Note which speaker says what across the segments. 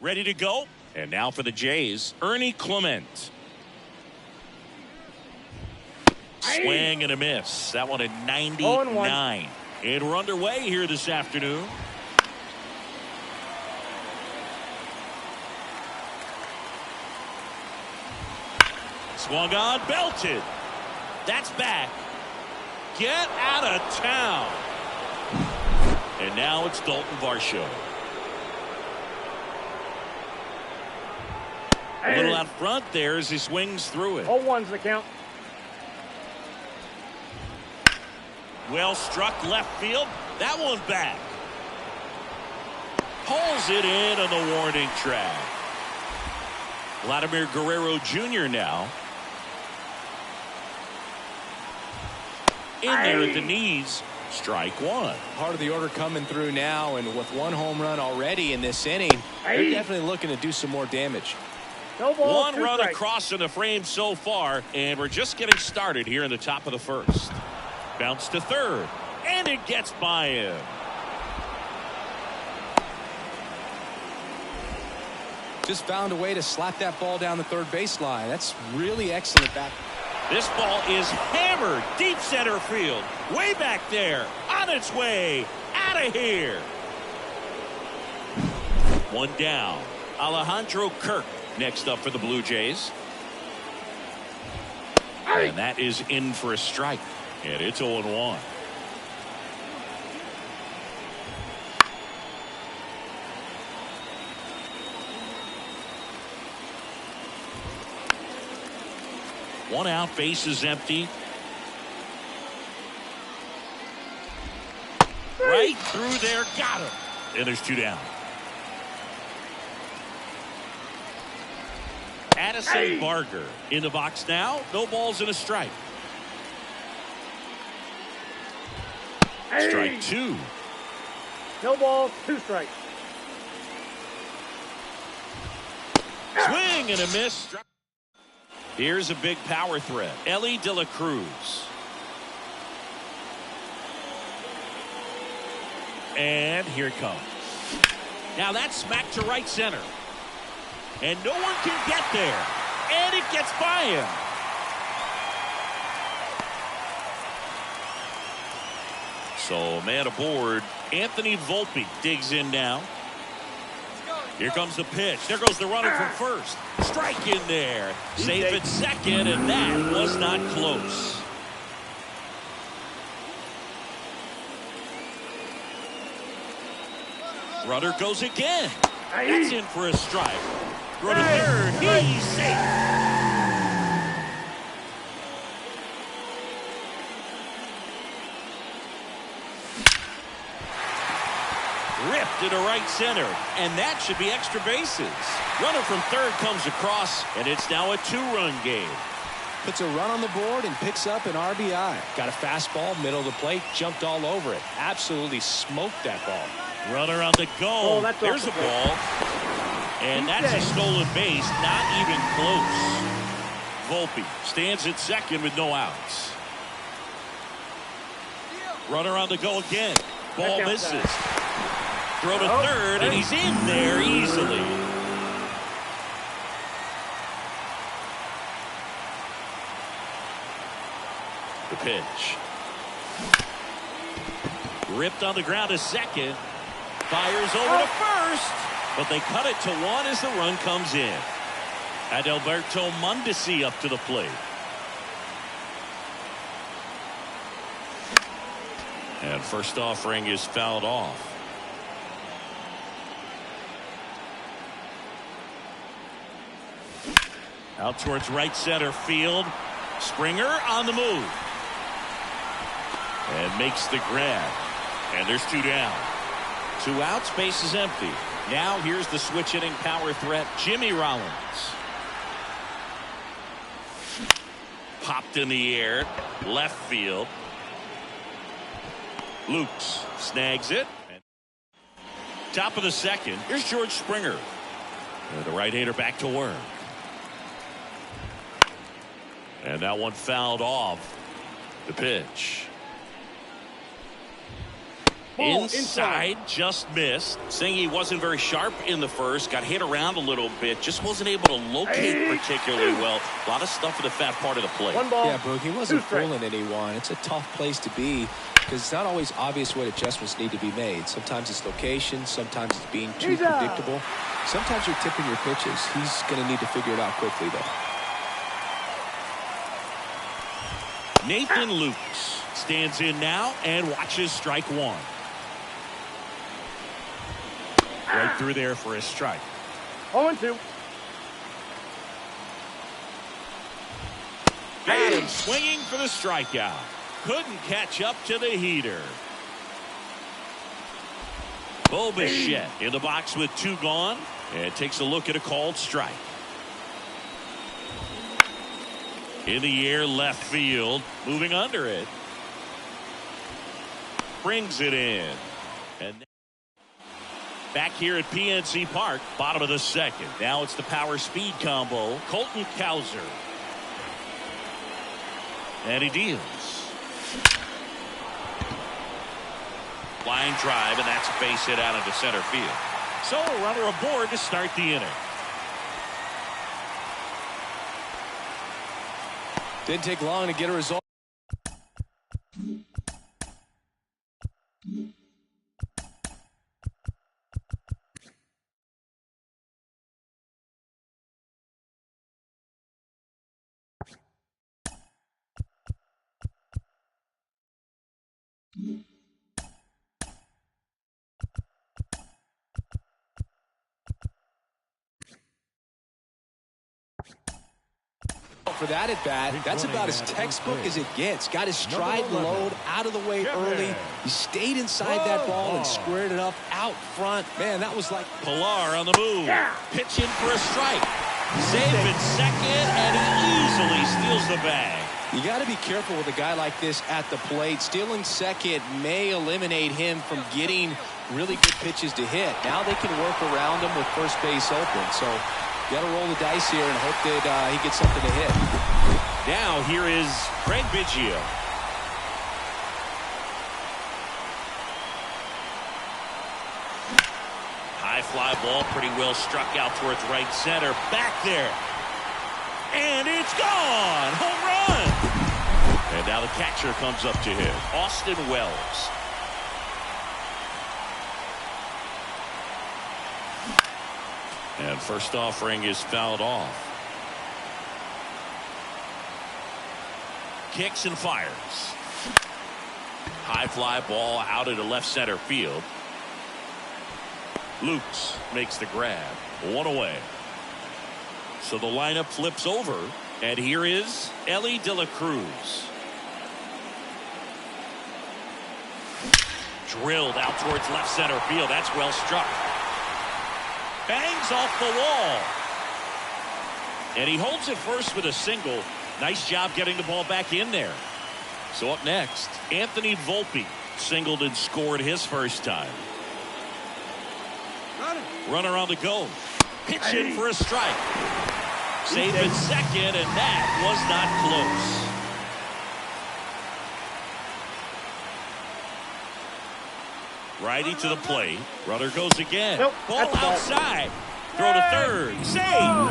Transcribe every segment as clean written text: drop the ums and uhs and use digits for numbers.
Speaker 1: Ready to go. And now for the Jays, Ernie Clement. Swing and a miss. That one at 99. And we're underway here this afternoon. Swung on, belted. That's back. Get out of town. And now it's Dalton Varsho. A little out front there as he swings through it.
Speaker 2: 0-1's the count.
Speaker 1: Well struck left field. That one back. Pulls it in on the warning track. Vladimir Guerrero Jr. now. In there at the knees. Strike one.
Speaker 3: Part of the order coming through now, and with one home run already in this inning, they're definitely looking to do some more damage.
Speaker 2: No ball,
Speaker 1: one run across in the frame so far, and we're just getting started here in the top of the first. Bounce to third, and it gets by him.
Speaker 3: Just found a way to slap that ball down the third baseline. That's really excellent back.
Speaker 1: This ball is hammered deep center field, way back there, on its way, out of here. One down. Alejandro Kirk next up for the Blue Jays. And that is in for a strike. And it's 0-1. One out, base is empty. Right through there, got him. And there's two down. Addison Barger in the box now. No balls and a strike. Strike two.
Speaker 2: No balls, 2 strikes.
Speaker 1: Swing and a miss. Here's a big power threat. Ellie De La Cruz. And here it comes. Now that's smacked to right center. And no one can get there. And it gets by him. So man aboard. Anthony Volpe digs in now. Here comes the pitch. There goes the runner from first. Strike in there. Safe at second, and that was not close. Runner goes again. That's in for a strike. Throw to third. He's safe. Ripped into right center, and that should be extra bases. Runner from third comes across, and it's now a 2-run game.
Speaker 3: Puts a run on the board and picks up an RBI. Got a fastball, middle of the plate, jumped all over it. Absolutely smoked that ball.
Speaker 1: Runner on the go.
Speaker 2: Oh,
Speaker 1: there's a ball. And that's a stolen base, not even close. Volpe stands at second with no outs. Runner on the go again. Ball misses. Throw to third, and he's in there easily. The pitch. Ripped on the ground to second. Fires over to first. But they cut it to 1 as the run comes in. Adalberto Mondesi up to the plate. And first offering is fouled off. Out towards right center field. Springer on the move. And makes the grab. And there's 2 down. 2 outs, base is empty. Now here's the switch hitting power threat, Jimmy Rollins. Popped in the air, left field. Lukes snags it. Top of the second, here's George Springer. And the right-hander back to work. And that one fouled off. The pitch. Inside, just missed. Saying he wasn't very sharp in the first. Got hit around a little bit. Just wasn't able to locate particularly well. A lot of stuff in the fat part of the plate.
Speaker 3: Yeah, Boog, he wasn't fooling anyone. It's a tough place to be because it's not always obvious what adjustments need to be made. Sometimes it's location. Sometimes it's being too predictable. Sometimes you're tipping your pitches. He's going to need to figure it out quickly, though.
Speaker 1: Nathan Lukes stands in now and watches strike 1. Right through there for a strike.
Speaker 2: 0-2.
Speaker 1: Got him swinging for the strikeout. Couldn't catch up to the heater. Bo Bichette in the box with 2 gone and takes a look at a called strike. In the air, left field, moving under it. Brings it in. And back here at PNC Park, bottom of the second. Now it's the power speed combo. Colton Cowser. And he deals. Line drive, and that's a base hit out into center field. So a runner aboard to start the inning.
Speaker 3: Didn't take long to get a result. For that at bat, that's about as textbook as it gets. Got his stride and load out of the way early. He stayed inside that ball and squared it up out front. Man, that was like
Speaker 1: Pilar on the move. Pitching for a strike. Safe at second, and he easily steals the bag.
Speaker 3: You got to be careful with a guy like this at the plate. Stealing second may eliminate him from getting really good pitches to hit. Now they can work around him with first base open. So you got to roll the dice here and hope that he gets something to hit.
Speaker 1: Now here is Craig Biggio. High fly ball, pretty well struck out towards right center. Back there. And it's gone. Home run. And now the catcher comes up to him. Austin Wells. And first offering is fouled off. Kicks and fires. High fly ball out into left center field. Lukes makes the grab. 1 away. So the lineup flips over. And here is Ellie De La Cruz. Drilled out towards left center field. That's well struck. Bangs off the wall. And he holds it first with a single. Nice job getting the ball back in there. So up next, Anthony Volpe singled and scored his first time. Runner on the go. Pitch in for a strike. Safe at second, and that was not close. Righty to the plate. Runner goes again.
Speaker 2: Nope,
Speaker 1: ball outside. Throw to third. Save.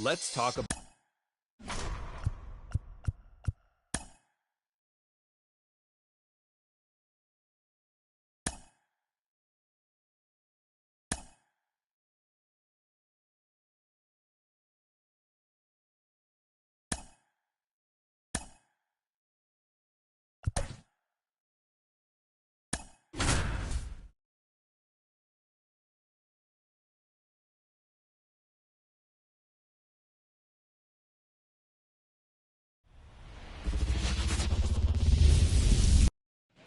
Speaker 4: Let's talk about.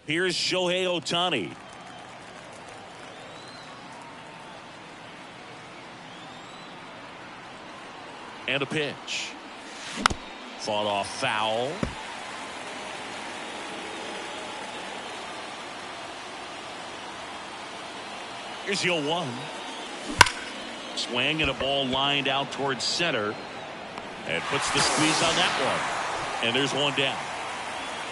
Speaker 1: Here's Shohei Ohtani. And a pitch. Fought off foul. Here's 0-1. Swing and a ball lined out towards center. And puts the squeeze on that one. And there's one down.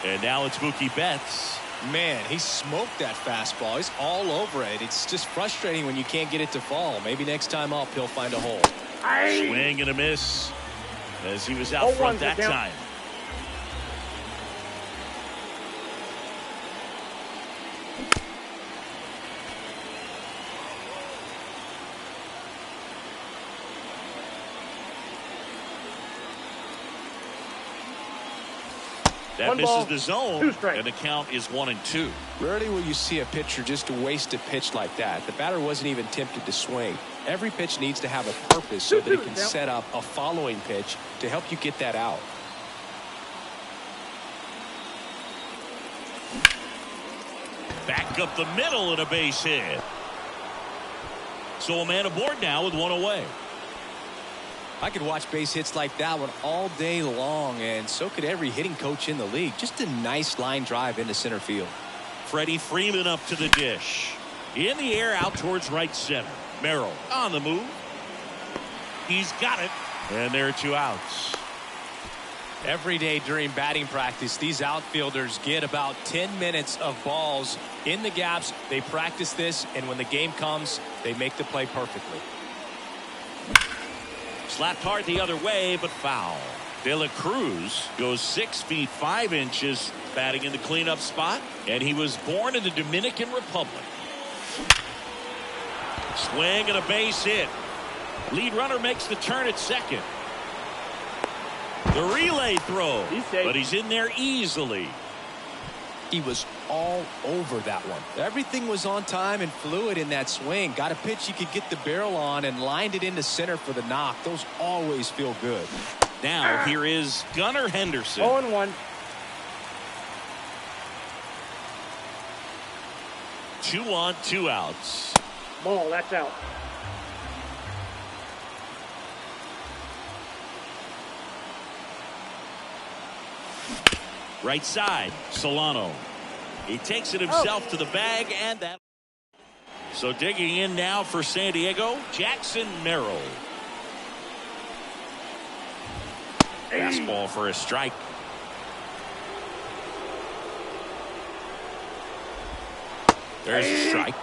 Speaker 1: And now it's Mookie Betts.
Speaker 3: Man, he smoked that fastball. He's all over it. It's just frustrating when you can't get it to fall. Maybe next time up he'll find a hole.
Speaker 1: Swing and a miss as he was out front that time. That
Speaker 2: One
Speaker 1: misses
Speaker 2: ball,
Speaker 1: the zone,
Speaker 2: 2 strikes.
Speaker 1: and the count is 1-2.
Speaker 3: Rarely will you see a pitcher just waste a pitch like that. The batter wasn't even tempted to swing. Every pitch needs to have a purpose so that it can set up a following pitch to help you get that out.
Speaker 1: Back up the middle and a base hit. So a man aboard now with one away.
Speaker 3: I could watch base hits like that one all day long, and so could every hitting coach in the league. Just a nice line drive into center field.
Speaker 1: Freddie Freeman up to the dish. In the air out towards right center. Merrill on the move. He's got it. And there are 2 outs.
Speaker 3: Every day during batting practice, these outfielders get about 10 minutes of balls in the gaps. They practice this, and when the game comes, they make the play perfectly.
Speaker 1: Slapped hard the other way, but foul. De La Cruz goes 6 feet 5 inches batting in the cleanup spot, and he was born in the Dominican Republic. Swing and a base hit. Lead runner makes the turn at second. The relay throw, but he's in there easily.
Speaker 3: He was all over that one. Everything was on time and fluid in that swing. Got a pitch he could get the barrel on and lined it into center for the knock. Those always feel good.
Speaker 1: Now here is Gunnar Henderson.
Speaker 2: 0-1.
Speaker 1: 2 on, 2 outs.
Speaker 2: Ball, that's out.
Speaker 1: Right side, Solano. He takes it himself to the bag, and that. So digging in now for San Diego, Jackson Merrill. Fastball for a strike. There's a strike.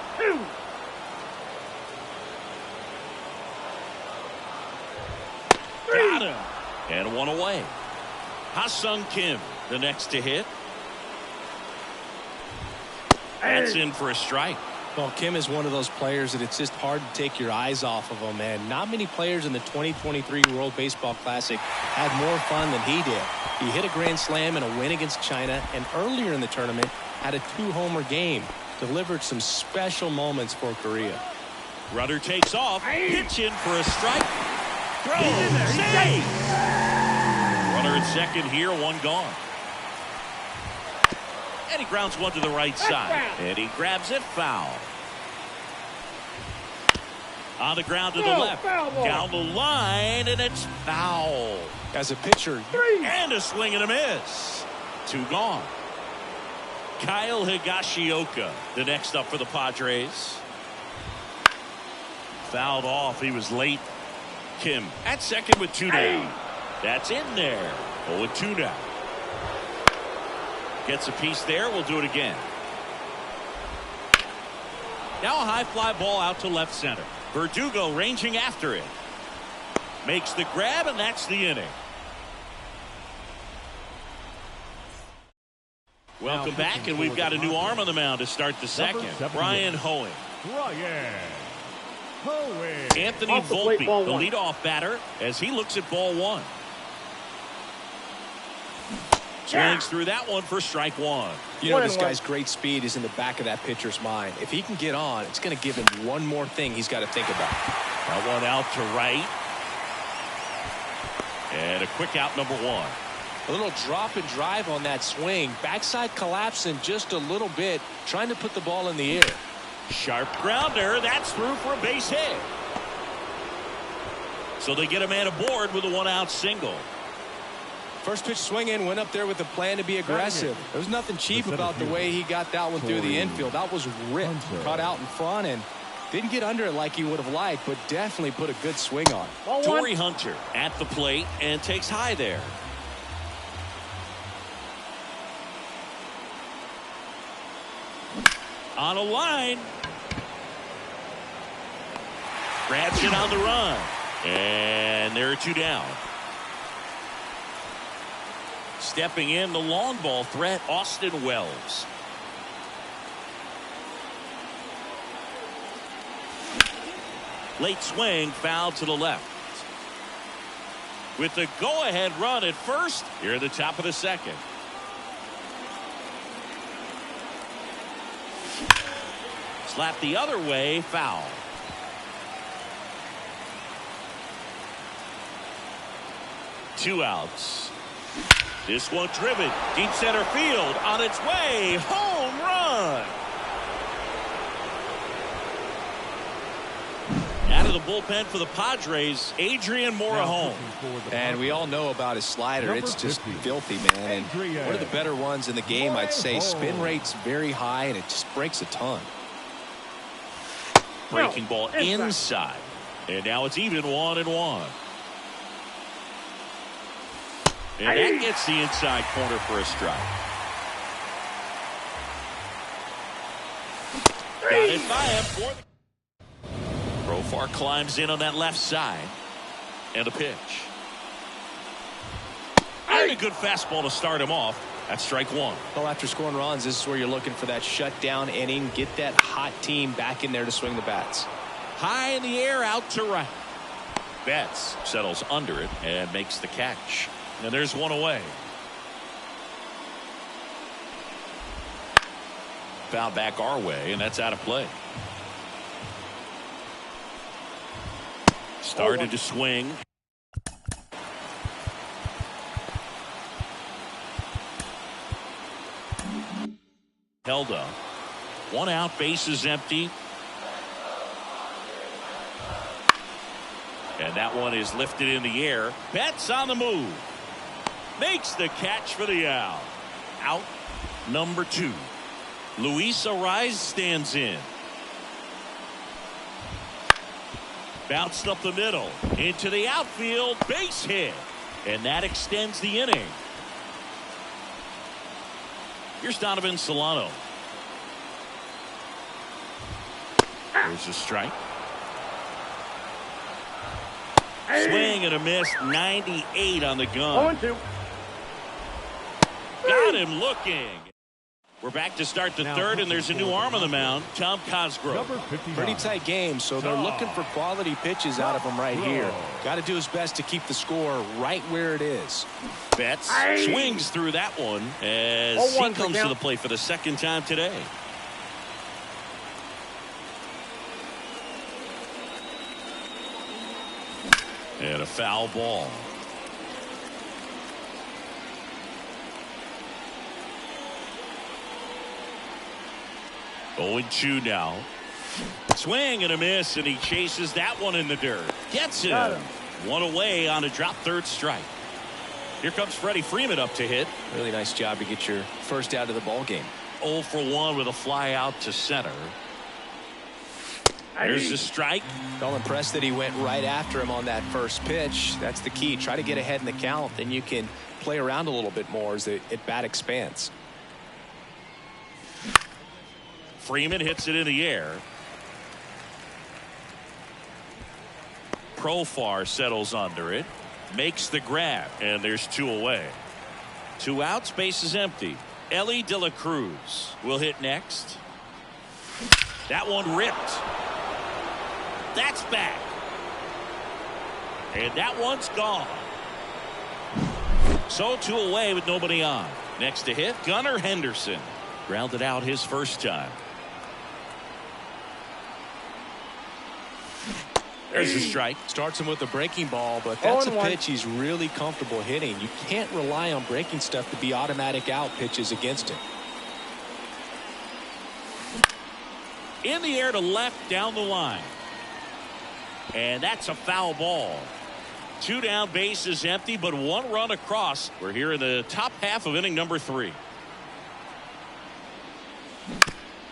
Speaker 1: Got him. And 1 away. Ha-Sung Kim, the next to hit. That's in for a strike.
Speaker 3: Well, Kim is one of those players that it's just hard to take your eyes off of him, and not many players in the 2023 World Baseball Classic had more fun than he did. He hit a grand slam in a win against China, and earlier in the tournament had a 2-homer game. Delivered some special moments for Korea.
Speaker 1: Rudder takes off. Pitch in for a strike. Throw. Save. Runner at second here. 1 gone. And he grounds one to the right side. And he grabs it foul. On the ground to the left. Down the line, and it's foul.
Speaker 3: As a pitcher.
Speaker 1: And a swing and a miss. 2 gone. Kyle Higashioka, the next up for the Padres. Fouled off. He was late. Kim at second with 2 down. That's in there. 0-2 now. Gets a piece there. We'll do it again. Now a high fly ball out to left center. Verdugo ranging after it. Makes the grab, and that's the inning. Welcome back, and we've got a new arm on the mound to start the second. Brian Hoeing. Anthony Volpe, the leadoff batter, as he looks at ball 1. Swings through that one for strike 1.
Speaker 3: You know, this guy's great speed is in the back of that pitcher's mind. If he can get on, it's going to give him one more thing he's got to think about.
Speaker 1: That one out to right. And a quick out, number 1.
Speaker 3: A little drop and drive on that swing. Backside collapsing just a little bit, trying to put the ball in the air.
Speaker 1: Sharp grounder. That's through for a base hit. So they get a man aboard with a 1-out single.
Speaker 3: First pitch swinging, went up there with a plan to be aggressive. There was nothing cheap about the way he got that one through the infield. That was ripped, caught out in front, and didn't get under it like he would have liked, but definitely put a good swing on it.
Speaker 1: Torrey Hunter at the plate and takes high there. On a line. Grabs it on the run. And there are 2 down. Stepping in, the long ball threat, Austin Wells. Late swing, foul to the left. With the go-ahead run at first, here at the top of the second. Slap the other way, foul. Two outs. This one driven deep center field, on its way, home run. Out of the bullpen for the Padres, Adrian Morejon.
Speaker 3: And we all know about his slider. It's just filthy, man. And one of the better ones in the game, I'd say. Spin rate's very high, and it just breaks a ton.
Speaker 1: Breaking ball inside. And now it's even 1-1. And that gets the inside corner for a strike. Got it by him for the... Profar climbs in on that left side. And a pitch. And a good fastball to start him off. That's strike one.
Speaker 3: Well, after scoring runs, this is where you're looking for that shutdown inning. Get that hot team back in there to swing the bats.
Speaker 1: High in the air, out to right. Betts settles under it and makes the catch. And there's one away. Foul back our way, and that's out of play. Started to swing. Held up. One out, bases empty. And that one is lifted in the air. Betts on the move. Makes the catch for the out. Out number 2. Luis Ariz stands in. Bounced up the middle. Into the outfield. Base hit. And that extends the inning. Here's Donovan Solano. There's a strike. Swing and a miss. 98 on the gun.
Speaker 2: 0-2.
Speaker 1: Got him looking. We're back to start the third, and there's a new arm on the mound, Tom Cosgrove.
Speaker 3: Pretty tight game, so they're looking for quality pitches out of him right here. Got to do his best to keep the score right where it is.
Speaker 1: Betts swings through that one as he comes to the plate for the second time today. And a foul ball. Oh, 0-2 now. Swing and a miss, and he chases that one in the dirt. Gets him. One away on a drop third strike. Here comes Freddie Freeman up to hit.
Speaker 3: Really nice job to get your first out of the ball game.
Speaker 1: 0 for 1 with a fly out to center. There's a strike.
Speaker 3: Well impressed that he went right after him on that first pitch. That's the key. Try to get ahead in the count, then you can play around a little bit more as the at-bat expands.
Speaker 1: Freeman hits it in the air. Profar settles under it. Makes the grab. And there's 2 away. 2 outs, base is empty. Ellie De La Cruz will hit next. That one ripped. That's back. And that one's gone. So 2 away with nobody on. Next to hit, Gunnar Henderson. Grounded out his first time. There's a strike.
Speaker 3: Starts him with a breaking ball, but that's a pitch he's really comfortable hitting. You can't rely on breaking stuff to be automatic out pitches against him.
Speaker 1: In the air to left down the line. And that's a foul ball. 2 down, bases empty, but 1 run across. We're here in the top half of inning number 3.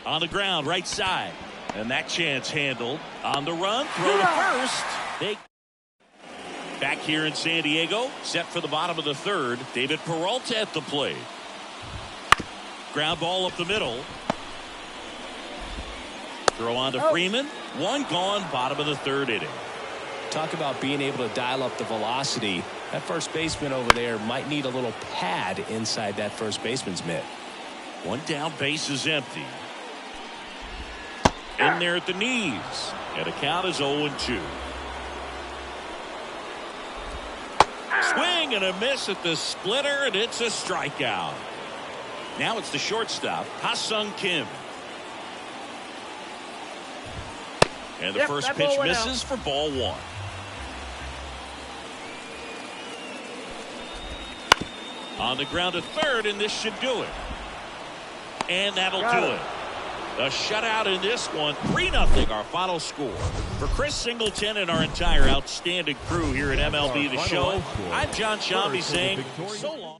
Speaker 1: On the ground, right side. And that chance handled. On the run, throw to first. Back here in San Diego, set for the bottom of the third. David Peralta at the plate. Ground ball up the middle. Throw on to Freeman. 1 gone, bottom of the third inning.
Speaker 3: Talk about being able to dial up the velocity. That first baseman over there might need a little pad inside that first baseman's mitt.
Speaker 1: 1 down, base is empty. In there at the knees. And the count is 0-2. Swing and a miss at the splitter, and it's a strikeout. Now it's the shortstop, Ha-Sung Kim. And the first pitch misses for ball one. On the ground to third, and this should do it. And that'll do it. A shutout in this one, 3-0 our final score. For Chris Singleton and our entire outstanding crew here at MLB The Show, I'm John Shambi saying so long.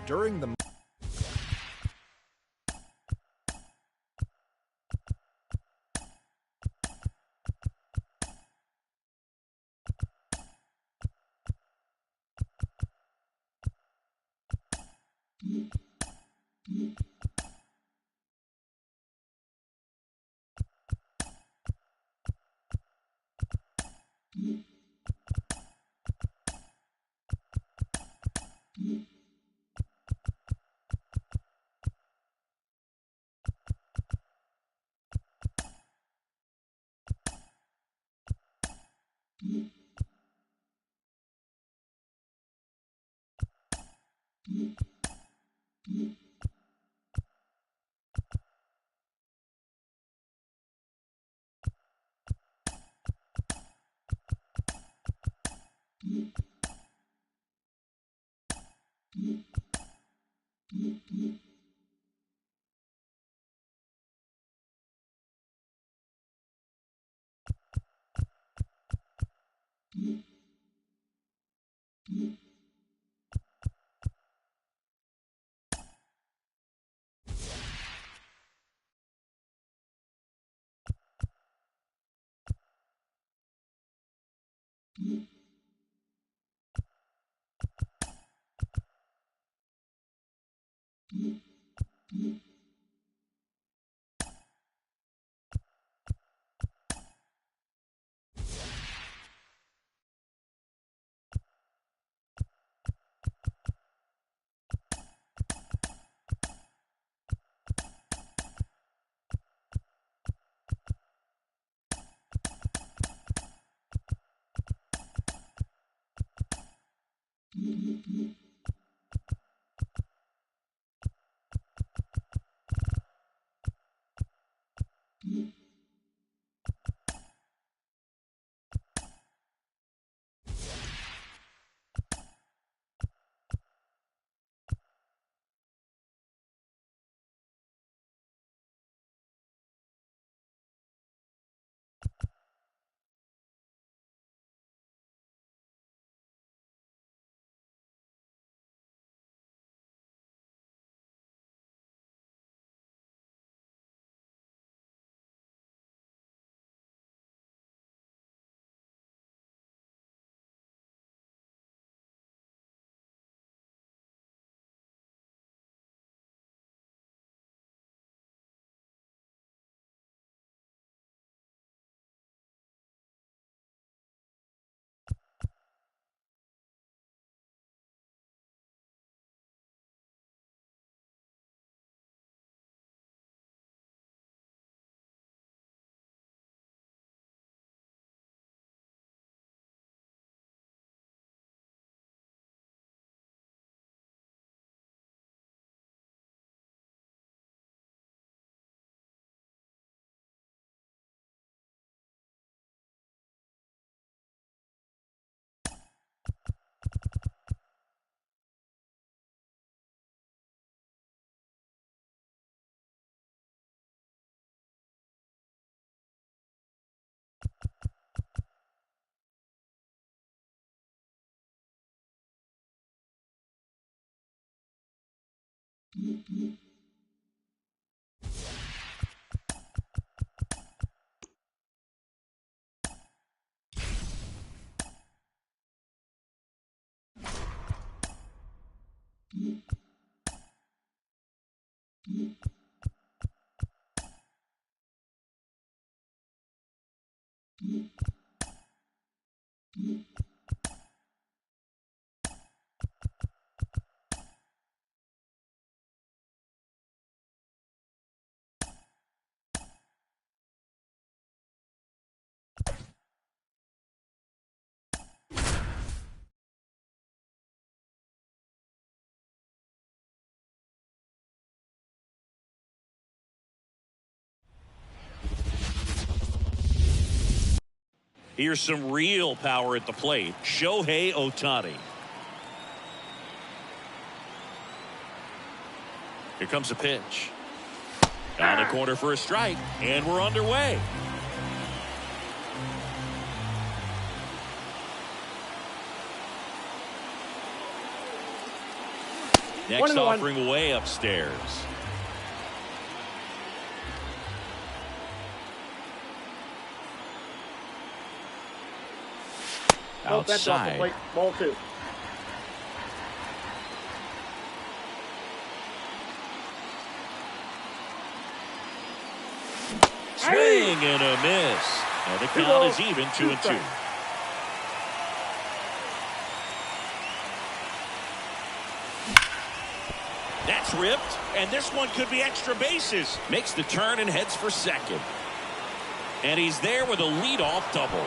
Speaker 4: During the
Speaker 1: Here's some real power at the plate. Shohei Ohtani. Here comes a pitch. Down the corner for a strike, and we're underway. Next offering way upstairs. Outside.
Speaker 2: Ball 2.
Speaker 1: Swing and a miss. And the count is even 2-2. That's ripped, and this one could be extra bases. Makes the turn and heads for second. And he's there with a leadoff double.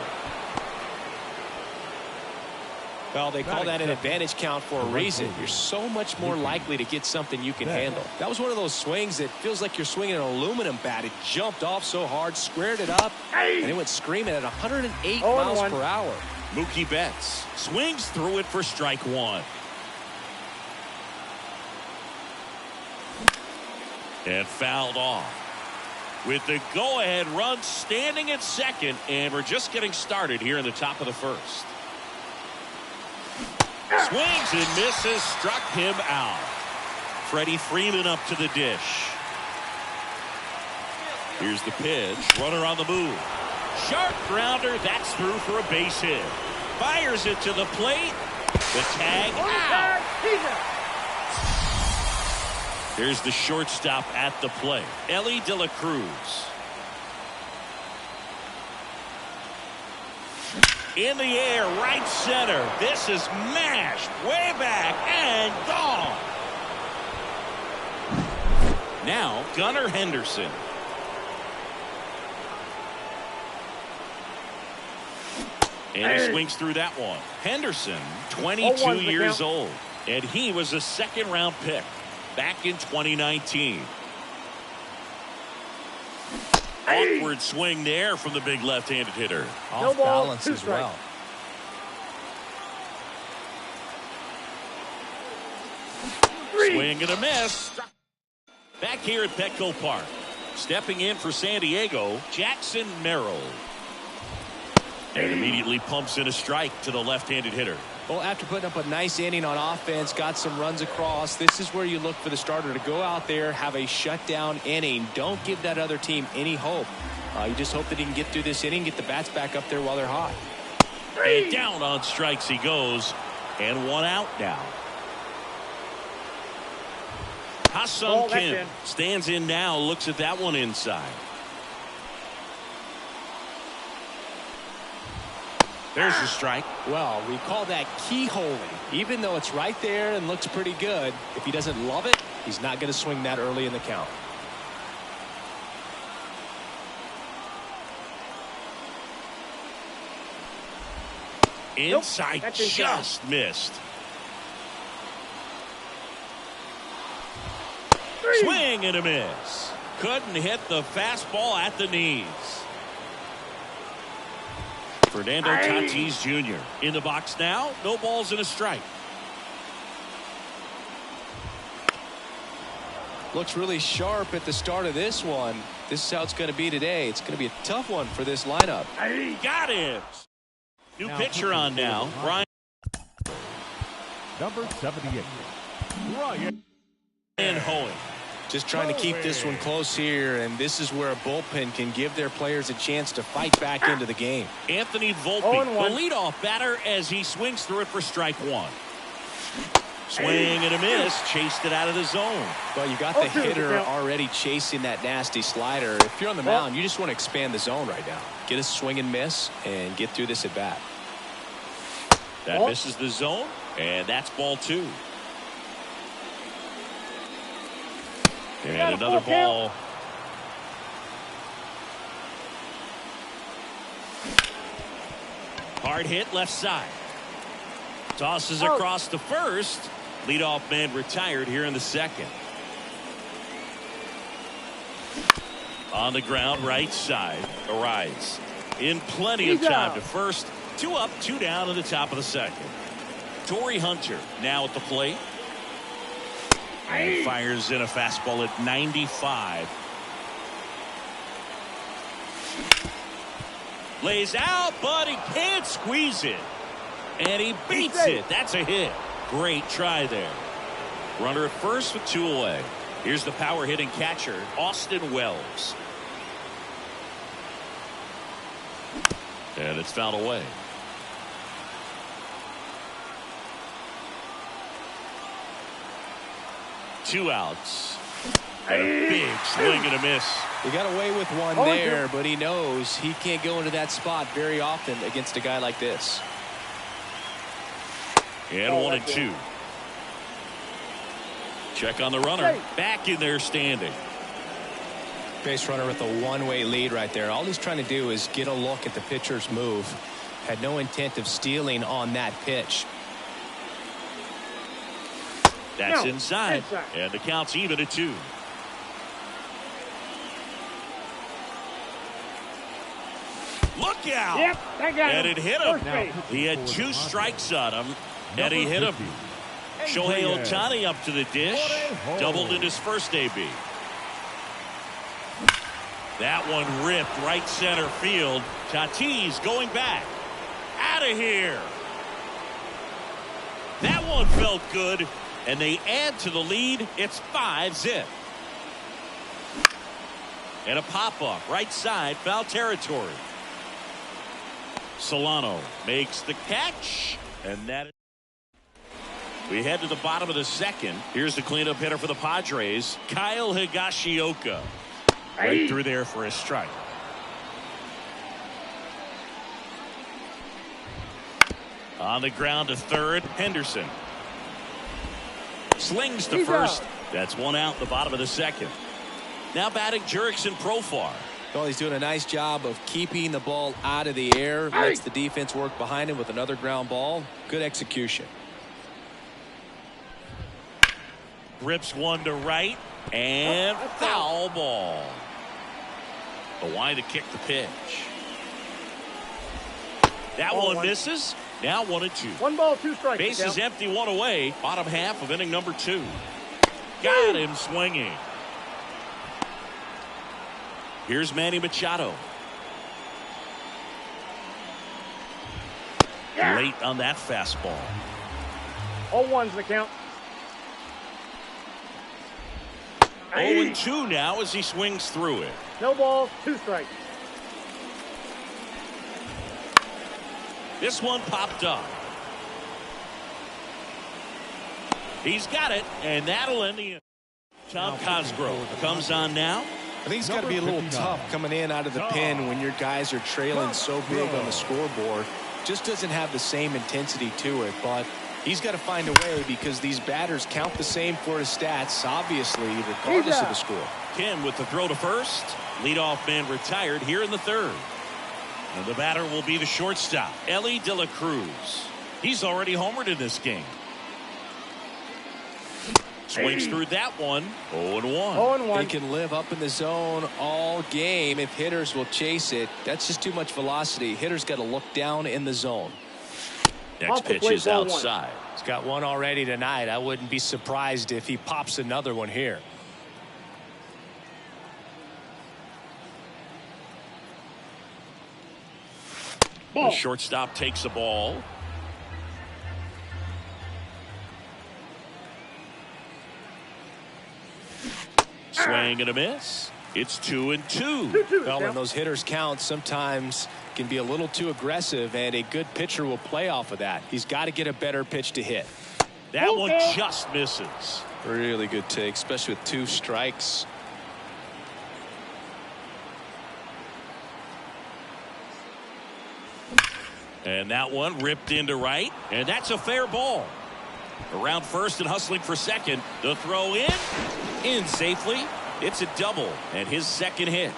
Speaker 3: Well, they call that an advantage count for a reason. You're so much more likely to get something you can handle. That was one of those swings that feels like you're swinging an aluminum bat. It jumped off so hard, squared it up, and it went screaming at 108 miles per hour.
Speaker 1: Mookie Betts swings through it for strike 1. And fouled off. With the go-ahead run standing at second, and we're just getting started here in the top of the first. Swings and misses, struck him out. Freddie Freeman up to the dish. Here's the pitch, runner on the move. Sharp grounder, that's through for a base hit. Fires it to the plate. The tag out. Here's the shortstop at the plate, Ellie De La Cruz. In the air, right center. This is mashed way back and gone. Now, Gunnar Henderson. And he swings through that one. Henderson, 22 years old. And he was a second-round pick back in 2019. Awkward swing there from the big left-handed hitter.
Speaker 2: Off balance as well.
Speaker 1: Swing and a miss. Back here at Petco Park. Stepping in for San Diego, Jackson Merrill. And immediately pumps in a strike to the left-handed hitter.
Speaker 3: Well, after putting up a nice inning on offense, got some runs across, this is where you look for the starter to go out there, have a shutdown inning. Don't give that other team any hope. You just hope that he can get through this inning, get the bats back up there while they're hot.
Speaker 1: And down on strikes he goes, and one out now. Ha-Seong Kim stands in now, looks at that one inside. There's the strike.
Speaker 3: Well, we call that keyholing. Even though it's right there and looks pretty good, if he doesn't love it, he's not going to swing that early in the count.
Speaker 1: Inside, nope, just missed. Swing and a miss. Couldn't hit the fastball at the knees. Fernando Tatis Jr. in the box now. No balls and a strike.
Speaker 3: Looks really sharp at the start of this one. This is how it's going to be today. It's going to be a tough one for this lineup.
Speaker 1: Got him. New pitcher on now. Ryan.
Speaker 4: Number 78. Ryan.
Speaker 1: And Hoeing.
Speaker 3: Just trying to keep this one close here, and this is where a bullpen can give their players a chance to fight back into the game.
Speaker 1: Anthony Volpe, the leadoff batter, as he swings through it for strike one. Swing and a miss, chased it out of the zone.
Speaker 3: Well, you got the hitter already chasing that nasty slider. If you're on the mound, you just want to expand the zone right now. Get a swing and miss and get through this at bat.
Speaker 1: That misses the zone, and that's ball two. And another ball. Hard hit left side. Tosses across the first. Leadoff man retired here in the second. On the ground, right side. Arise. In plenty of time to first. 2 up, 2 down in the top of the second. Torrey Hunter now at the plate. And fires in a fastball at 95. Lays out, but he can't squeeze it. And he beats it. That's a hit. Great try there. Runner at first with 2 away. Here's the power hitting catcher, Austin Wells. And it's fouled away. Two outs. And a big swing and a miss.
Speaker 3: He got away with one there, but he knows he can't go into that spot very often against a guy like this.
Speaker 1: And 1-2. Check on the runner. Back in there standing.
Speaker 3: Base runner with a one-way lead right there. All he's trying to do is get a look at the pitcher's move. Had no intent of stealing on that pitch.
Speaker 1: That's inside. And the count's even at 2. Look out.
Speaker 4: Yep, that got
Speaker 1: and
Speaker 4: him.
Speaker 1: It hit him. He had 2 strikes on him. And he hit him. Shohei Ohtani up to the dish. Doubled in his first AB. That one ripped right center field. Tatis going back. Out of here. That one felt good. And they add to the lead. It's 5-zip. And a pop-up right side, foul territory. Solano makes the catch. And that is. We head to the bottom of the second. Here's the cleanup hitter for the Padres, Kyle Higashioka. Right through there for a strike. On the ground to third, Henderson. Slings to first. That's 1 out in the bottom of the second. Now batting Jurickson Profar.
Speaker 3: Well, he's doing a nice job of keeping the ball out of the air. Lets the defense work behind him with another ground ball. Good execution.
Speaker 1: Rips one to right. And foul ball. The line to kick the pitch. That one misses. Now 1-2.
Speaker 4: 1 ball, 2 strikes.
Speaker 1: Bases empty, 1 away. Bottom half of inning number 2. Got him swinging. Here's Manny Machado. Late on that fastball.
Speaker 4: 0-1's the count.
Speaker 1: 0-2 now as he swings through it.
Speaker 4: No balls, 2 strikes.
Speaker 1: This one popped up. He's got it, and that'll end the inning. Tom Cosgrove comes on now.
Speaker 3: I think it's got to be a little tough coming in out of the pen when your guys are trailing so big on the scoreboard. Just doesn't have the same intensity to it, but he's got to find a way because these batters count the same for his stats, obviously, regardless of the score.
Speaker 1: Kim with the throw to first. Leadoff man retired here in the third. And the batter will be the shortstop, Ellie De La Cruz. He's already homered in this game. Swings through that one. 0-1.
Speaker 4: 0-1.
Speaker 3: They can live up in the zone all game if hitters will chase it. That's just too much velocity. Hitters got to look down in the zone.
Speaker 1: Next pitch is outside.
Speaker 3: He's got one already tonight. I wouldn't be surprised if he pops another one here.
Speaker 1: The shortstop takes the ball. Swing and a miss. It's 2-2.
Speaker 4: 2-2.
Speaker 3: Well, when those hitters count, sometimes can be a little too aggressive, and a good pitcher will play off of that. He's got to get a better pitch to hit.
Speaker 1: That one just misses.
Speaker 3: Really good take, especially with 2 strikes.
Speaker 1: And that one ripped into right, and that's a fair ball. Around first and hustling for second. The throw in safely. It's a double and his second hit.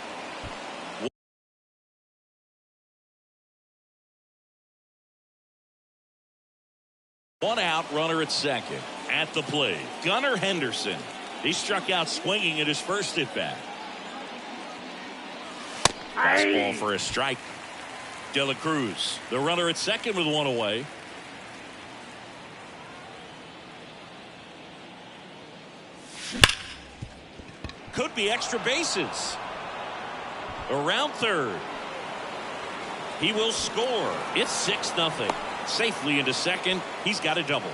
Speaker 1: One out, runner at second. At the plate, Gunnar Henderson. He struck out swinging at his first at bat. Fastball for a strike. De La Cruz, the runner at second with one away. Could be extra bases. Around third. He will score. It's 6-0. Safely into second. He's got a double.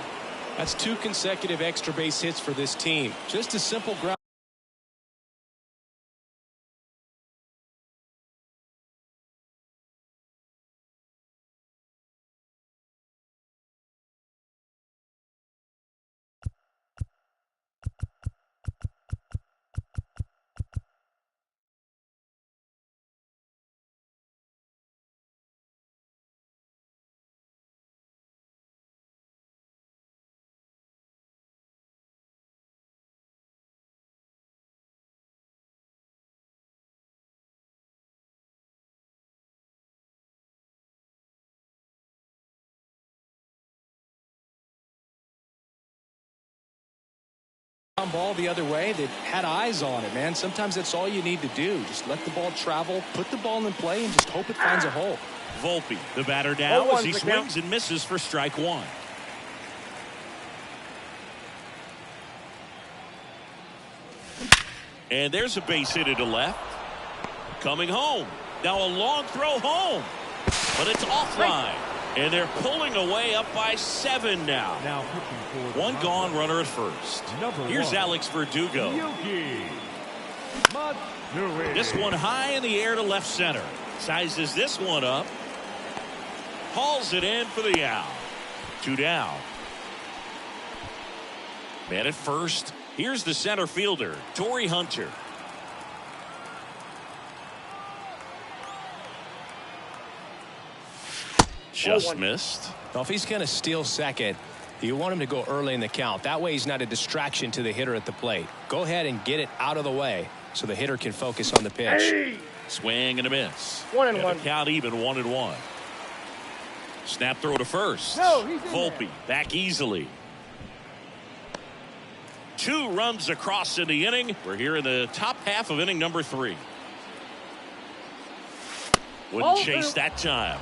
Speaker 3: That's 2 consecutive extra base hits for this team. Just a simple ground. Ball the other way. They've had eyes on it, man. Sometimes that's all you need to do. Just let the ball travel, put the ball in play, and just hope it finds a hole.
Speaker 1: Volpe, the batter now, as he swings and misses for strike one. And there's a base hit to left. Coming home. Now a long throw home. But it's offline. And they're pulling away up by 7 now. One gone, runner at first. Here's Alex Verdugo. This one high in the air to left center. Sizes this one up. Hauls it in for the out. 2 down. Man at first. Here's the center fielder, Torrey Hunter. Just missed.
Speaker 3: Well, if he's going to steal second, you want him to go early in the count. That way he's not a distraction to the hitter at the plate. Go ahead and get it out of the way so the hitter can focus on the pitch.
Speaker 4: Hey.
Speaker 1: Swing and a miss.
Speaker 4: 1-1.
Speaker 1: Count even 1-1. Snap throw to first.
Speaker 4: No, he's in
Speaker 1: Volpe
Speaker 4: there.
Speaker 1: back easily. 2 runs across in the inning. We're here in the top half of inning number 3. Wouldn't chase that time.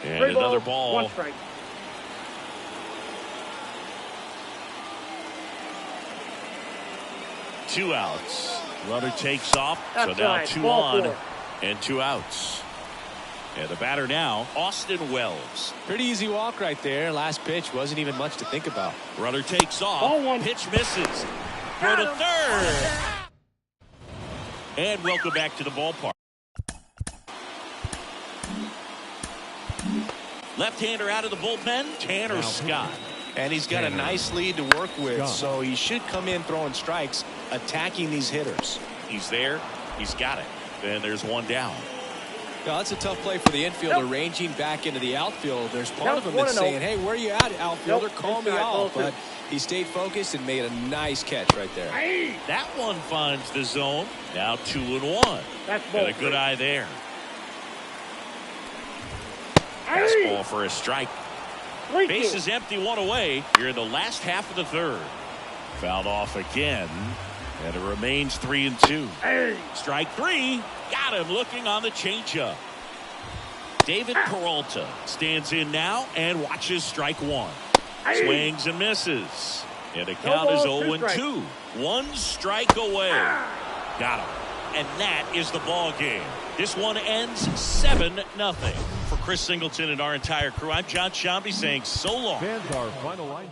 Speaker 1: And another ball.
Speaker 4: 1 strike.
Speaker 1: Two outs. Runner takes off.
Speaker 4: That's
Speaker 1: so now
Speaker 4: right.
Speaker 1: 2
Speaker 4: Ball
Speaker 1: on
Speaker 4: 4.
Speaker 1: and 2 outs. And the batter now, Austin Wells.
Speaker 3: Pretty easy walk right there. Last pitch wasn't even much to think about.
Speaker 1: Runner takes off.
Speaker 4: Ball 1.
Speaker 1: Pitch misses. Throw to third. And welcome back to the ballpark. Left-hander out of the bullpen, Tanner Scott.
Speaker 3: And he's got a nice lead to work with, so he should come in throwing strikes, attacking these hitters.
Speaker 1: He's there. He's got it. Then there's 1 down.
Speaker 3: Now, that's a tough play for the infielder, ranging back into the outfield. There's part of him that's saying, hey, where are you at, outfielder? Call me off. But he stayed focused and made a nice catch right there.
Speaker 1: That one finds the zone. Now 2-1.
Speaker 4: That's
Speaker 1: and a good eye there. Fastball for a strike. Base is empty, 1 away. You're in the last half of the 3rd. Fouled off again. And it remains 3-2. Strike 3. Got him looking on the changeup. David Peralta stands in now and watches strike 1. Swings and misses. And the count is 0-2. 1 strike away. Got him. And that is the ball game. This one ends 7-0. For Chris Singleton and our entire crew, I'm John Shambi saying so long.
Speaker 2: Fans are finalizing.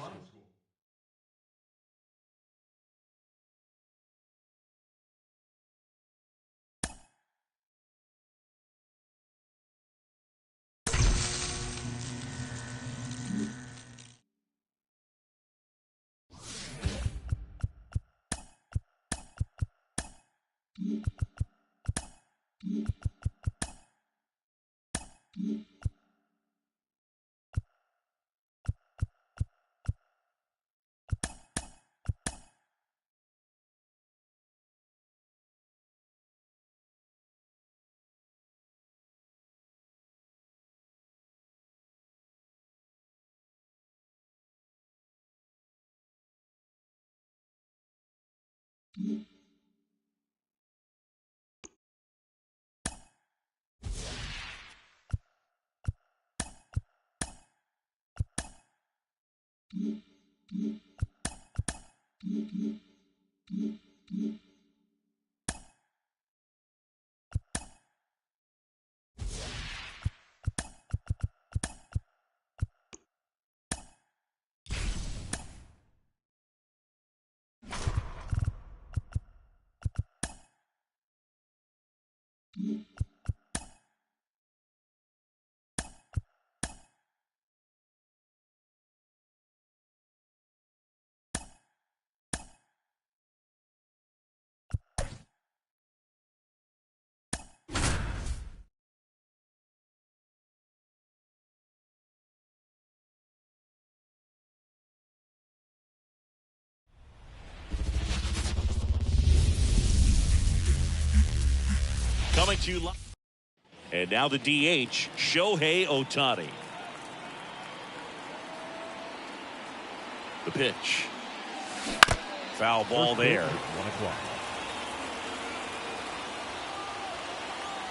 Speaker 1: Coming to you live. And now the DH, Shohei Ohtani. The pitch. Foul ball there.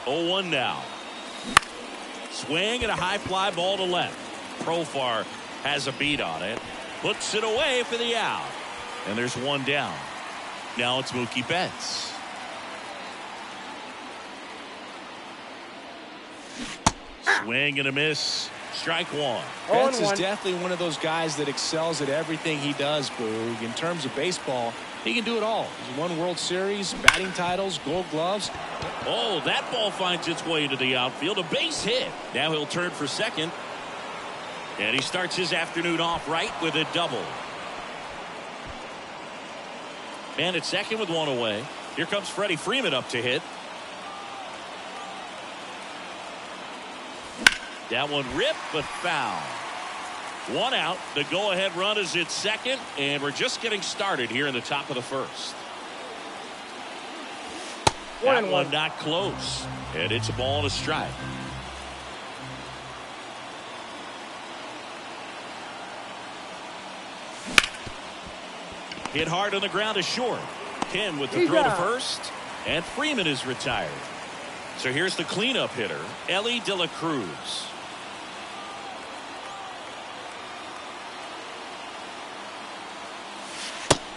Speaker 1: 0-1 now. Swing and a high fly ball to left. Profar has a beat on it. Puts it away for the out. And there's one down. Now it's Mookie Betts. Swing and a miss. Strike one.
Speaker 3: Betts is definitely one of those guys that excels at everything he does, Boog. In terms of baseball, he can do it all. He's won World Series, batting titles, Gold Gloves.
Speaker 1: Oh, that ball finds its way to the outfield. A base hit. Now he'll turn for second. And he starts his afternoon off right with a double. And at second with one away. Here comes Freddie Freeman up to hit. That one ripped, but foul. One out. The go-ahead run is at second, and we're just getting started here in the top of the first. That one not close, and it's a ball and a strike. Hit hard on the ground is short. Kim with the throw to first, and Freeman is retired. So here's the cleanup hitter, Ellie De La Cruz.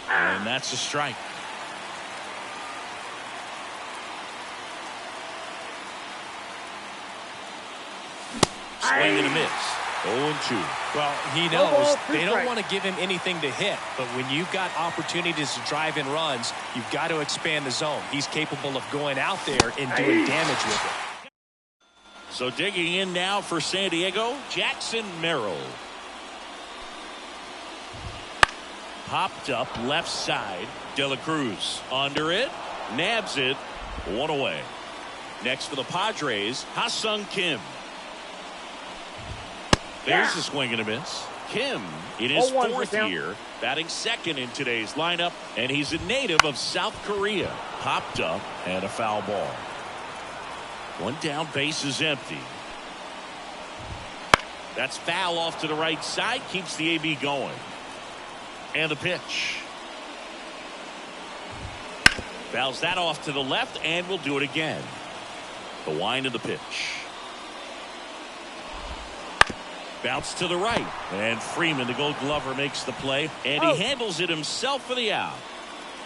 Speaker 1: And that's a strike. Swing and a miss. 0-2.
Speaker 3: Well, he knows they don't want to give him anything to hit, but when you've got opportunities to drive in runs, you've got to expand the zone. He's capable of going out there and doing damage with it.
Speaker 1: So digging in now for San Diego, Jackson Merrill. Popped up left side. De La Cruz under it. Nabs it. One away. Next for the Padres, Ha-Sung Kim. There's a swing and a miss. Kim in his fourth year, batting second in today's lineup, and he's a native of South Korea. Popped up and a foul ball. One down, base is empty. That's foul off to the right side, keeps the AB going. And the pitch. Fouls that off to the left, and we'll do it again. The wind of the pitch. Bounce to the right, and Freeman, the Gold Glover, makes the play, and he handles it himself for the out.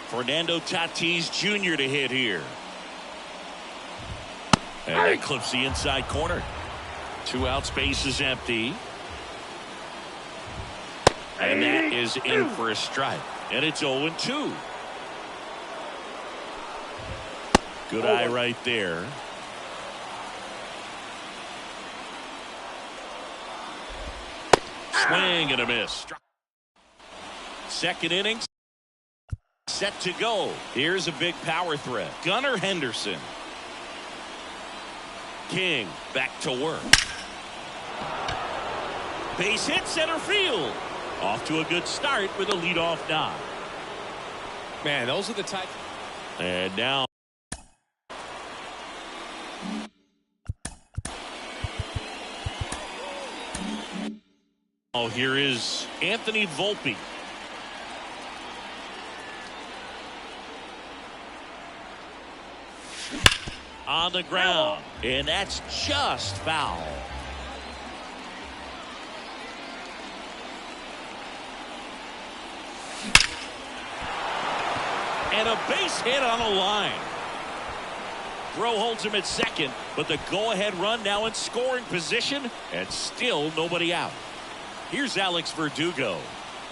Speaker 1: Fernando Tatis Jr. to hit here. And that clips the inside corner. 2 outs, base is empty. And that is in for a strike. And it's 0-2. Good eye right there. Swing and a miss. Second inning. Set to go. Here's a big power threat. Gunnar Henderson. King back to work. Base hit center field. Off to a good start with a leadoff knock.
Speaker 3: Man, those are the type.
Speaker 1: And now. Oh, here is Anthony Volpe. On the ground, and that's just foul. And a base hit on the line. Throw holds him at second, but the go-ahead run now in scoring position, and still nobody out. Here's Alex Verdugo.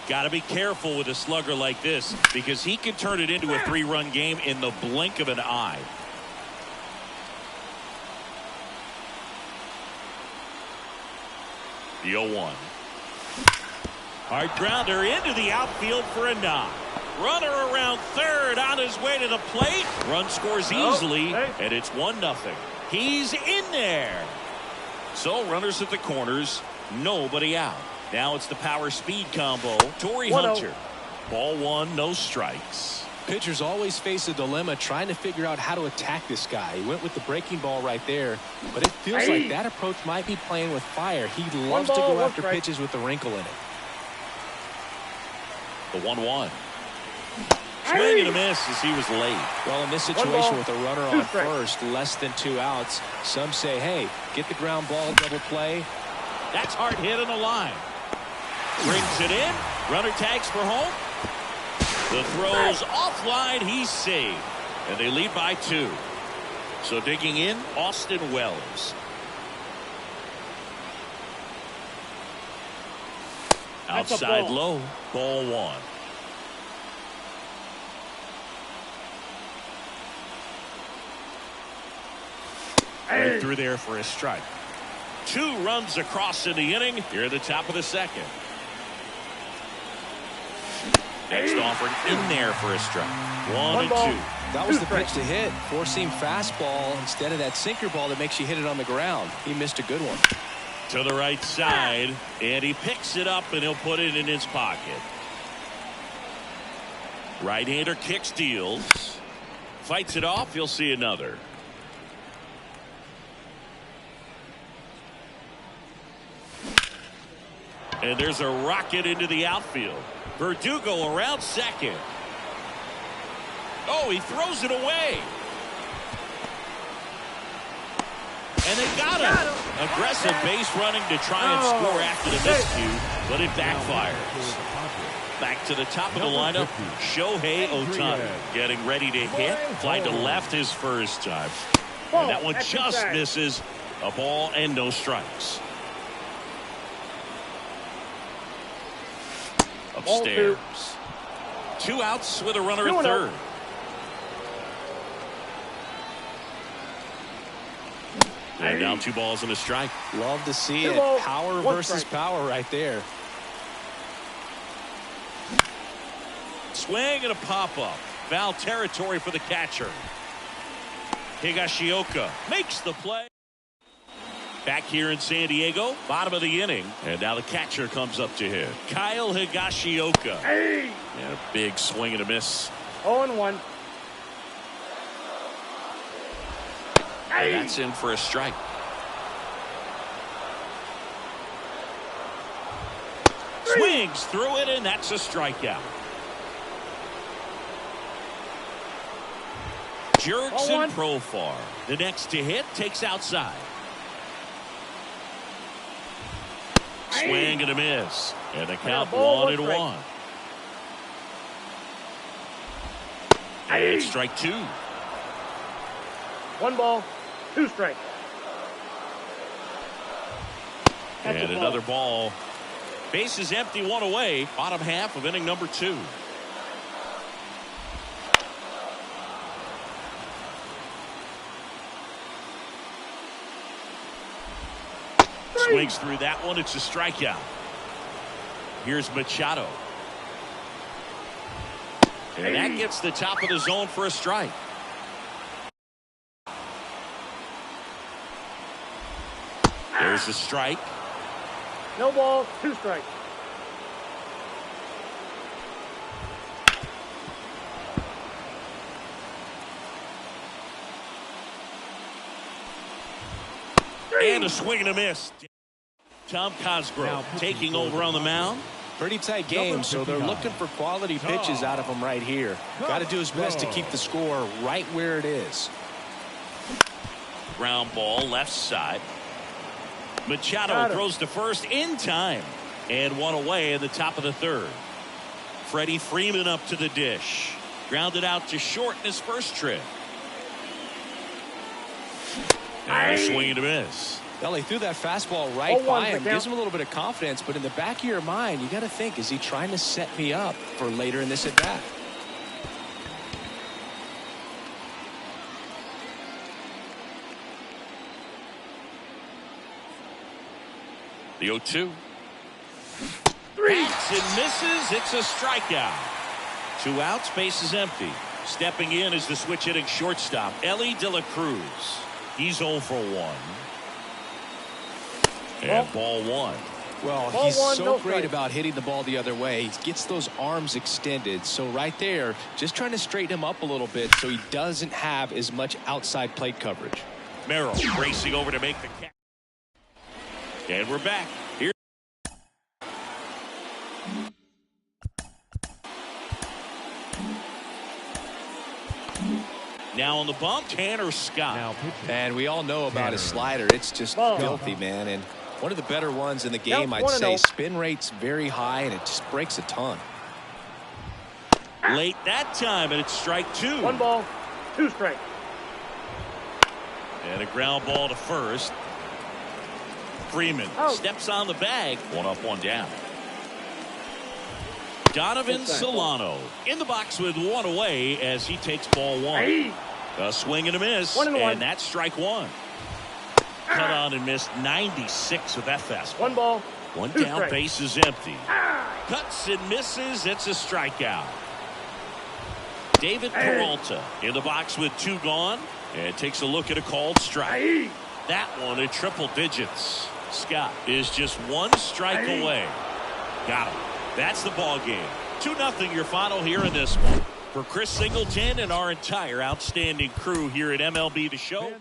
Speaker 1: Got to be careful with a slugger like this because he can turn it into a 3-run game in the blink of an eye. The 0-1. Hard grounder into the outfield for a knock. Runner around third on his way to the plate. Run scores easily, and it's 1-0. He's in there. So runners at the corners, nobody out. Now it's the power speed combo. Torrey Hunter. Ball 1, no strikes.
Speaker 3: Pitchers always face a dilemma trying to figure out how to attack this guy. He went with the breaking ball right there, but it feels like that approach might be playing with fire. He loves to go after pitches with the wrinkle in it.
Speaker 1: The 1-1. Swing and a miss as he was late.
Speaker 3: Well, in this situation with a runner on first, less than 2 outs, some say, hey, get the ground ball, double play.
Speaker 1: That's hard hit on the line. Brings it in. Runner tags for home. The throw's offline. He's saved. And they lead by 2. So digging in, Austin Wells. Outside low. Ball 1. Right through there for a strike. 2 runs across in the inning. Here at the top of the second. Next offering in there for a strike. 1-2.
Speaker 3: That was the pitch to hit. 4-seam fastball instead of that sinker ball that makes you hit it on the ground. He missed a good one.
Speaker 1: To the right side, and he picks it up and he'll put it in his pocket. Right-hander kick steals. Fights it off. You'll see another. And there's a rocket into the outfield. Verdugo around second. Oh, he throws it away. And they got him. Aggressive base running to try and score after the miscue, but it backfires. Back to the top of the lineup, Shohei Ohtani getting ready to hit. Fly to left his first time. And that one just misses. A ball and no strikes. Upstairs. 2 outs with a runner at third. And now 2 balls and a strike.
Speaker 3: Love to see it. Power versus power right there.
Speaker 1: Swing and a pop-up. Foul territory for the catcher. Higashioka makes the play. Back here in San Diego, bottom of the inning. And now the catcher comes up to hit. Kyle Higashioka. And a big swing and a miss.
Speaker 4: 0-1.
Speaker 1: And that's in for a strike. Swings through it, and that's a strikeout. Jerks and Profar. The next to hit takes outside. Swing and a miss. And the count 1-1. And strike 2.
Speaker 4: 1 ball, 2 strikes.
Speaker 1: And another ball. Bases empty, one away. Bottom half of inning number 2. Swings through that one. It's a strikeout. Here's Machado. And that gets the top of the zone for a strike. There's a strike.
Speaker 4: No ball, 2 strikes.
Speaker 1: And a swing and a miss. Tom Cosgrove taking over on the mound.
Speaker 3: Pretty tight game, so they're looking for quality pitches out of him right here. Got to do his best to keep the score right where it is.
Speaker 1: Ground ball left side. Machado throws to first in time. And one away in the top of the 3rd. Freddie Freeman up to the dish. Grounded out to short in his first trip. And a swing and a miss.
Speaker 3: Well, he threw that fastball right by him. Gives him a little bit of confidence, but in the back of your mind, you got to think, is he trying to set me up for later in this at bat?
Speaker 1: The 0-2. Hits and misses. It's a strikeout. 2 outs, bases empty. Stepping in is the switch hitting shortstop, Ellie De La Cruz. He's 0 for 1. And ball 1.
Speaker 3: Well, he's so great about hitting the ball the other way. He gets those arms extended. So right there, just trying to straighten him up a little bit so he doesn't have as much outside plate coverage.
Speaker 1: Merrill racing over to make the catch. And we're back. Here. Now on the bump, Tanner Scott.
Speaker 3: And we all know about his slider. It's just filthy, man. And one of the better ones in the game, I'd say. Spin rate's very high, and it just breaks a ton.
Speaker 1: Late that time, and it's strike 2.
Speaker 4: 1 ball, 2 strikes.
Speaker 1: And a ground ball to first. Freeman steps on the bag. 1 up, 1 down. Donovan Solano in the box with 1 away as he takes ball 1. A swing and a miss, and that's strike 1. Cut on and missed 96 with that fastball.
Speaker 4: 1 ball,
Speaker 1: 1 down, base is empty. Cuts and misses. It's a strikeout. David Peralta in the box with 2 gone, and takes a look at a called strike. That one in triple digits. Scott is just 1 strike away. Got him. That's the ball game. 2-0 your final here in this one. For Chris Singleton and our entire outstanding crew here at MLB the Show.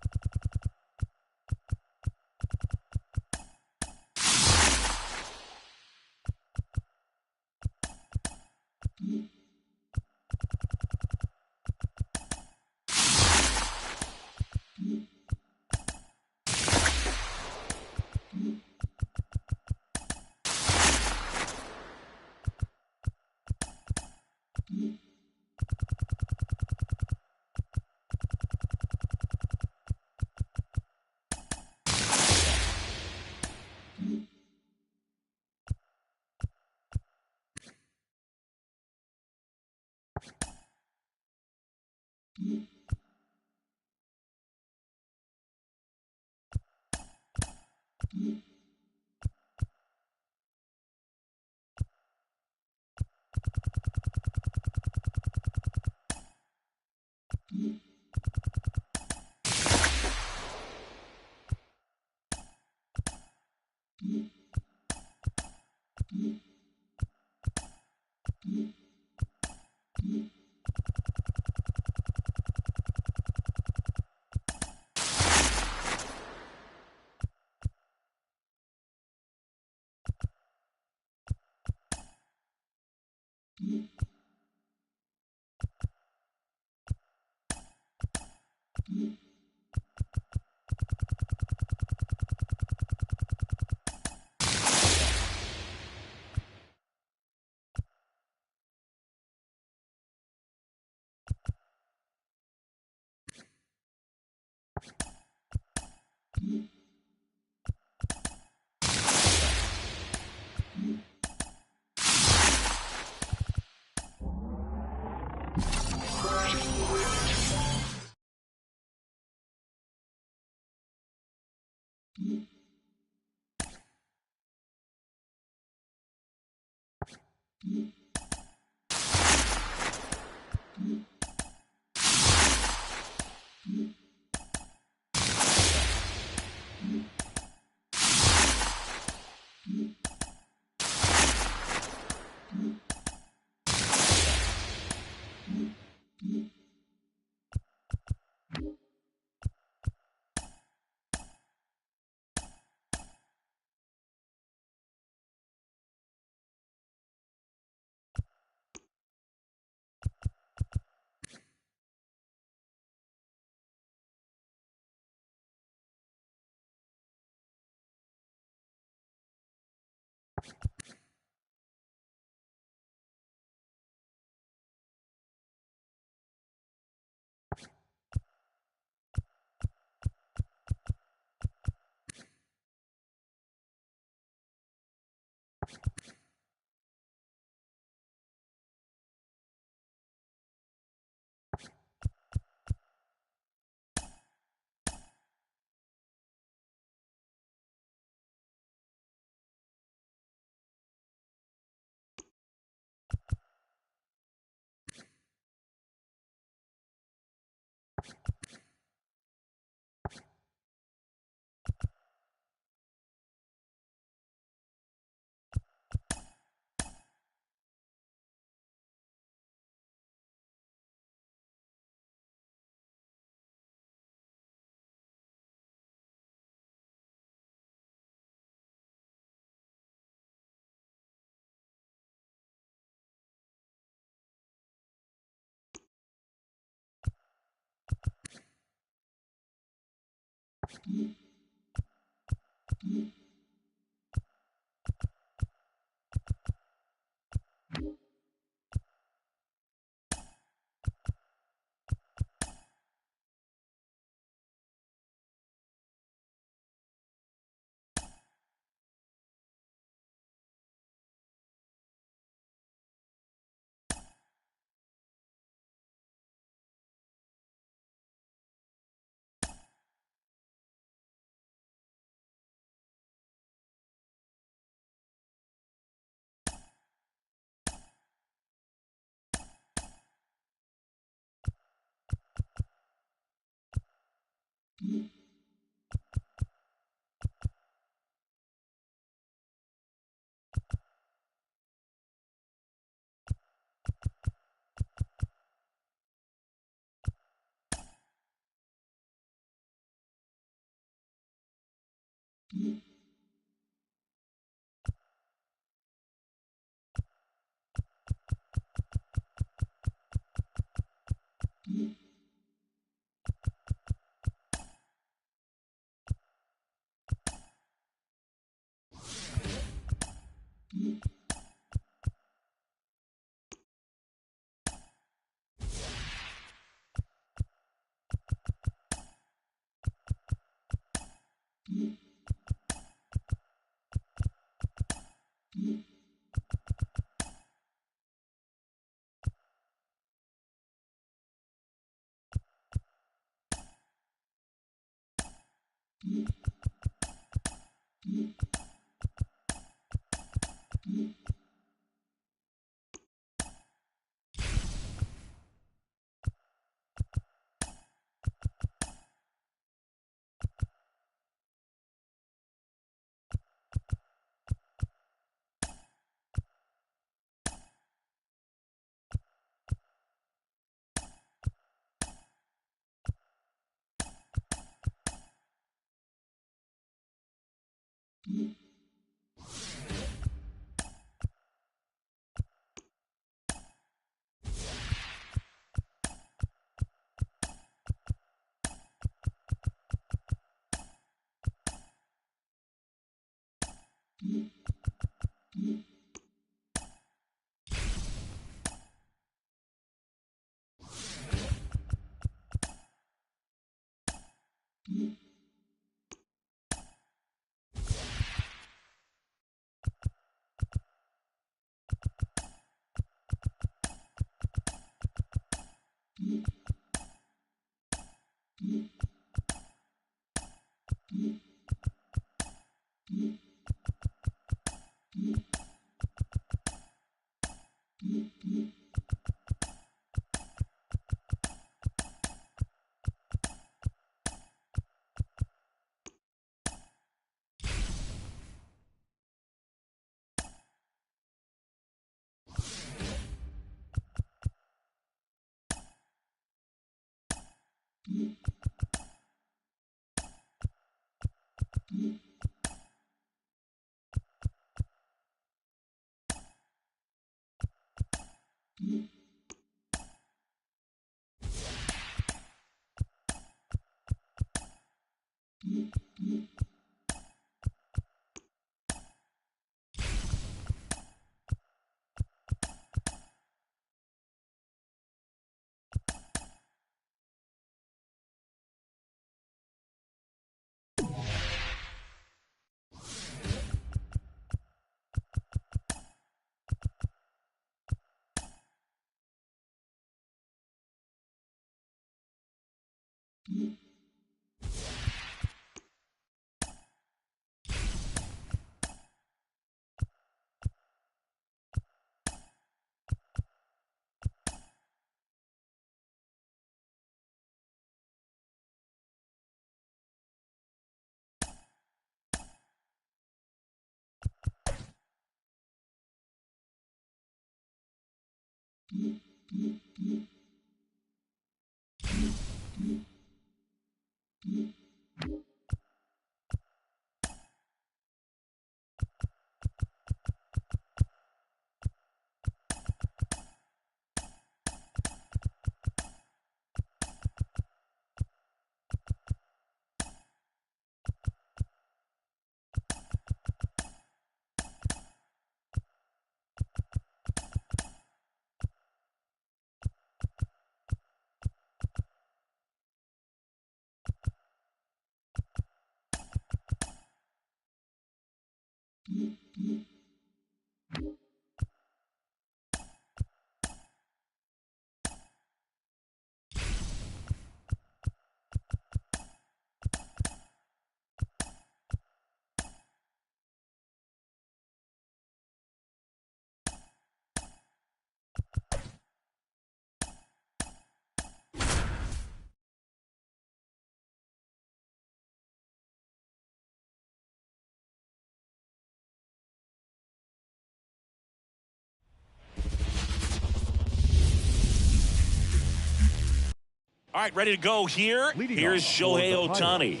Speaker 1: All right, ready to go here. Here's Shohei Ohtani.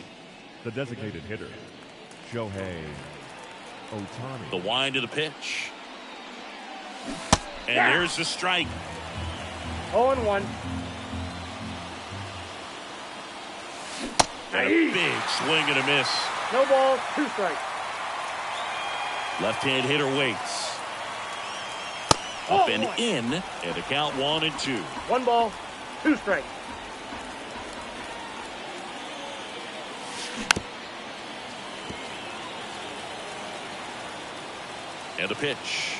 Speaker 2: The designated hitter, Shohei Ohtani.
Speaker 1: The wind of the pitch. And there's the strike.
Speaker 4: 0-1.
Speaker 1: And a big swing and a miss.
Speaker 4: No ball, 2 strikes.
Speaker 1: Left-hand hitter waits. Up and in, and the count 1-2.
Speaker 4: 1 ball, 2 strikes.
Speaker 1: And the pitch.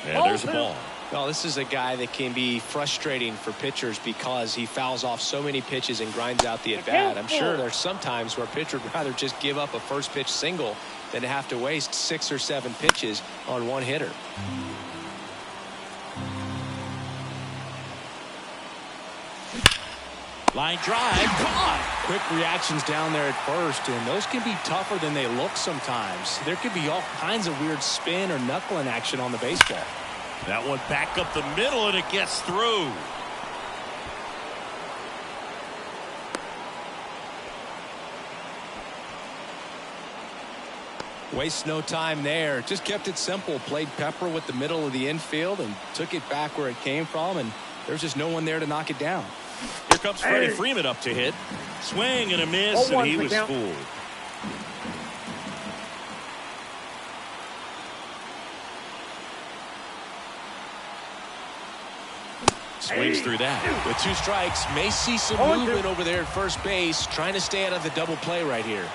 Speaker 1: And there's the ball.
Speaker 3: Well, this is a guy that can be frustrating for pitchers because he fouls off so many pitches and grinds out the at-bat. I'm sure there's some times where a pitcher would rather just give up a first pitch single than to have to waste 6 or 7 pitches on one hitter.
Speaker 1: Line drive, caught.
Speaker 3: Quick reactions down there at first, and those can be tougher than they look sometimes. There could be all kinds of weird spin or knuckling action on the baseball.
Speaker 1: That one back up the middle, and it gets through.
Speaker 3: Wastes no time there. Just kept it simple. Played pepper with the middle of the infield and took it back where it came from, and there's just no one there to knock it down.
Speaker 1: Here comes Freddie Freeman up to hit. Swing and a miss, and he was fooled. Swings through that.
Speaker 3: With 2 strikes, may see some movement over there at first base, trying to stay out of the double play right here.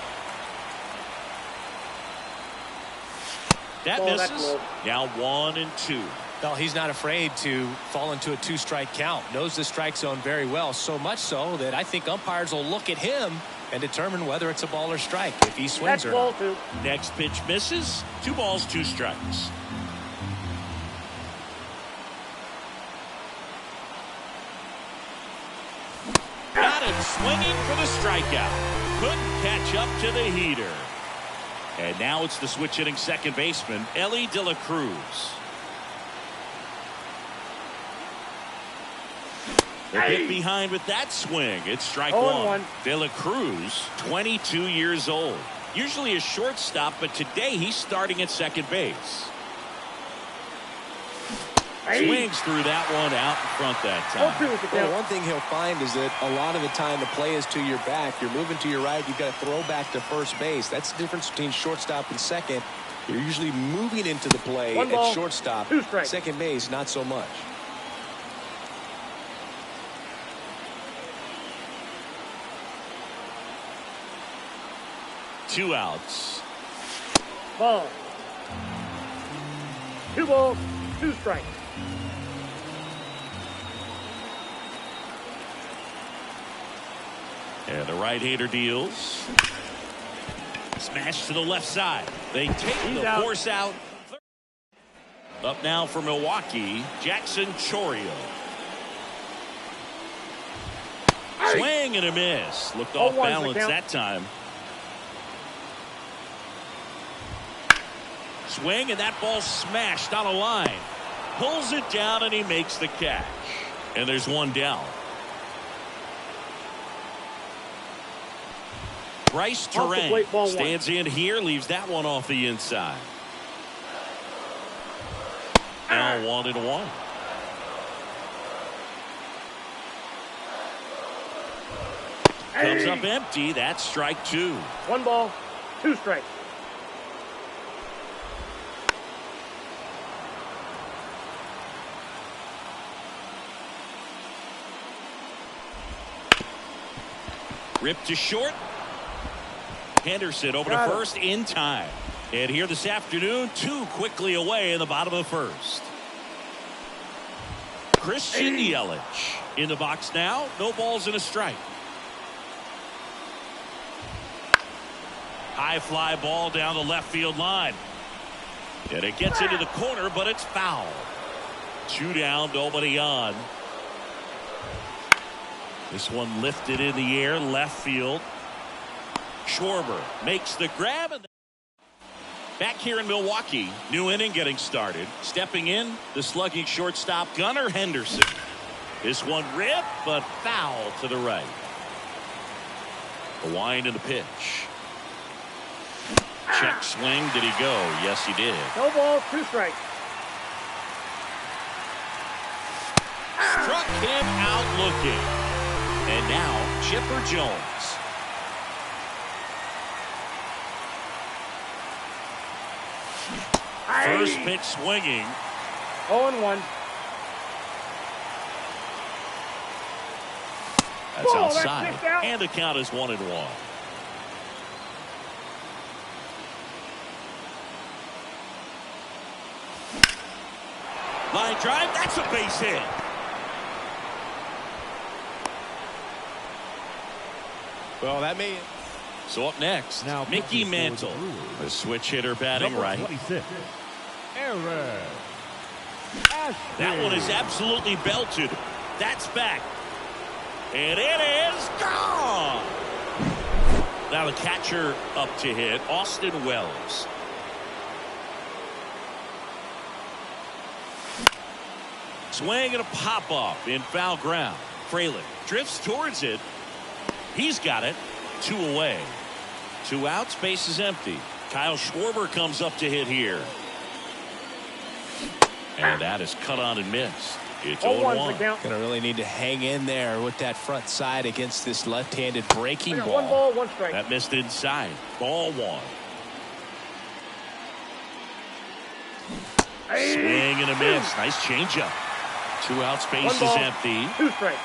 Speaker 1: That misses. Now 1-2.
Speaker 3: Well, he's not afraid to fall into a 2-strike count. Knows the strike zone very well, so much so that I think umpires will look at him and determine whether it's a ball or strike if he swings or not.
Speaker 1: Next pitch misses. 2 balls, 2 strikes. Got him swinging for the strikeout. Couldn't catch up to the heater. And now it's the switch hitting second baseman, Ellie De La Cruz. They're hit behind with that swing. It's strike 1. De La Cruz, 22 years old. Usually a shortstop, but today he's starting at second base. Swings through that one out in front that time.
Speaker 3: Well, one thing he'll find is that a lot of the time the play is to your back. You're moving to your right. You've got to throw back to first base. That's the difference between shortstop and second. You're usually moving into the play at shortstop. Second base, not so much.
Speaker 1: Two outs.
Speaker 4: Ball. 2 balls, 2 strikes.
Speaker 1: And the right-hander deals. Smash to the left side. They take the force out. Up now for Milwaukee, Jackson Chourio. Swing and a miss. Looked off balance that time. Swing, and that ball smashed on a line. Pulls it down, and he makes the catch. And there's one down. Bryce Terang stands in here, leaves that one off the inside. Now 1-1. Comes up empty. That's strike 2.
Speaker 4: 1 ball, 2 strikes.
Speaker 1: Ripped to short. Henderson over to first in time. And here this afternoon, 2 quickly away in the bottom of the first. Christian Yelich in the box now. No balls and a strike. High fly ball down the left field line. And it gets into the corner, but it's foul. 2 down, nobody on. This one lifted in the air, left field. Schwarber makes the grab. And back here in Milwaukee, new inning getting started. Stepping in, the slugging shortstop, Gunnar Henderson. This one ripped, but foul to the right. The wind and the pitch. Check swing. Did he go? Yes, he did.
Speaker 4: No balls, 2 strikes.
Speaker 1: Struck him out looking. And now Chipper Jones. First pitch swinging.
Speaker 4: 0-1.
Speaker 1: That's outside. And the count is 1-1. Line drive, that's a base hit.
Speaker 3: Well, that may.
Speaker 1: So up next,
Speaker 2: Now
Speaker 1: Mickey Mantle, the switch hitter batting
Speaker 2: Number
Speaker 1: right.
Speaker 2: 26, Aaron.
Speaker 1: That one is absolutely belted. That's back. And it is gone. Now the catcher up to hit, Austin Wells. Swing and a pop-off in foul ground. Fraley drifts towards it. He's got it. 2 away. 2 outs, base is empty. Kyle Schwarber comes up to hit here. And that is cut on and missed. It's 0-1.
Speaker 3: Gonna really need to hang in there with that front side against this left-handed breaking ball.
Speaker 4: 1 ball, 1 strike.
Speaker 1: That missed inside. Ball 1. Swing and a miss. Nice changeup. 2 outs, base is empty.
Speaker 4: 2 strikes.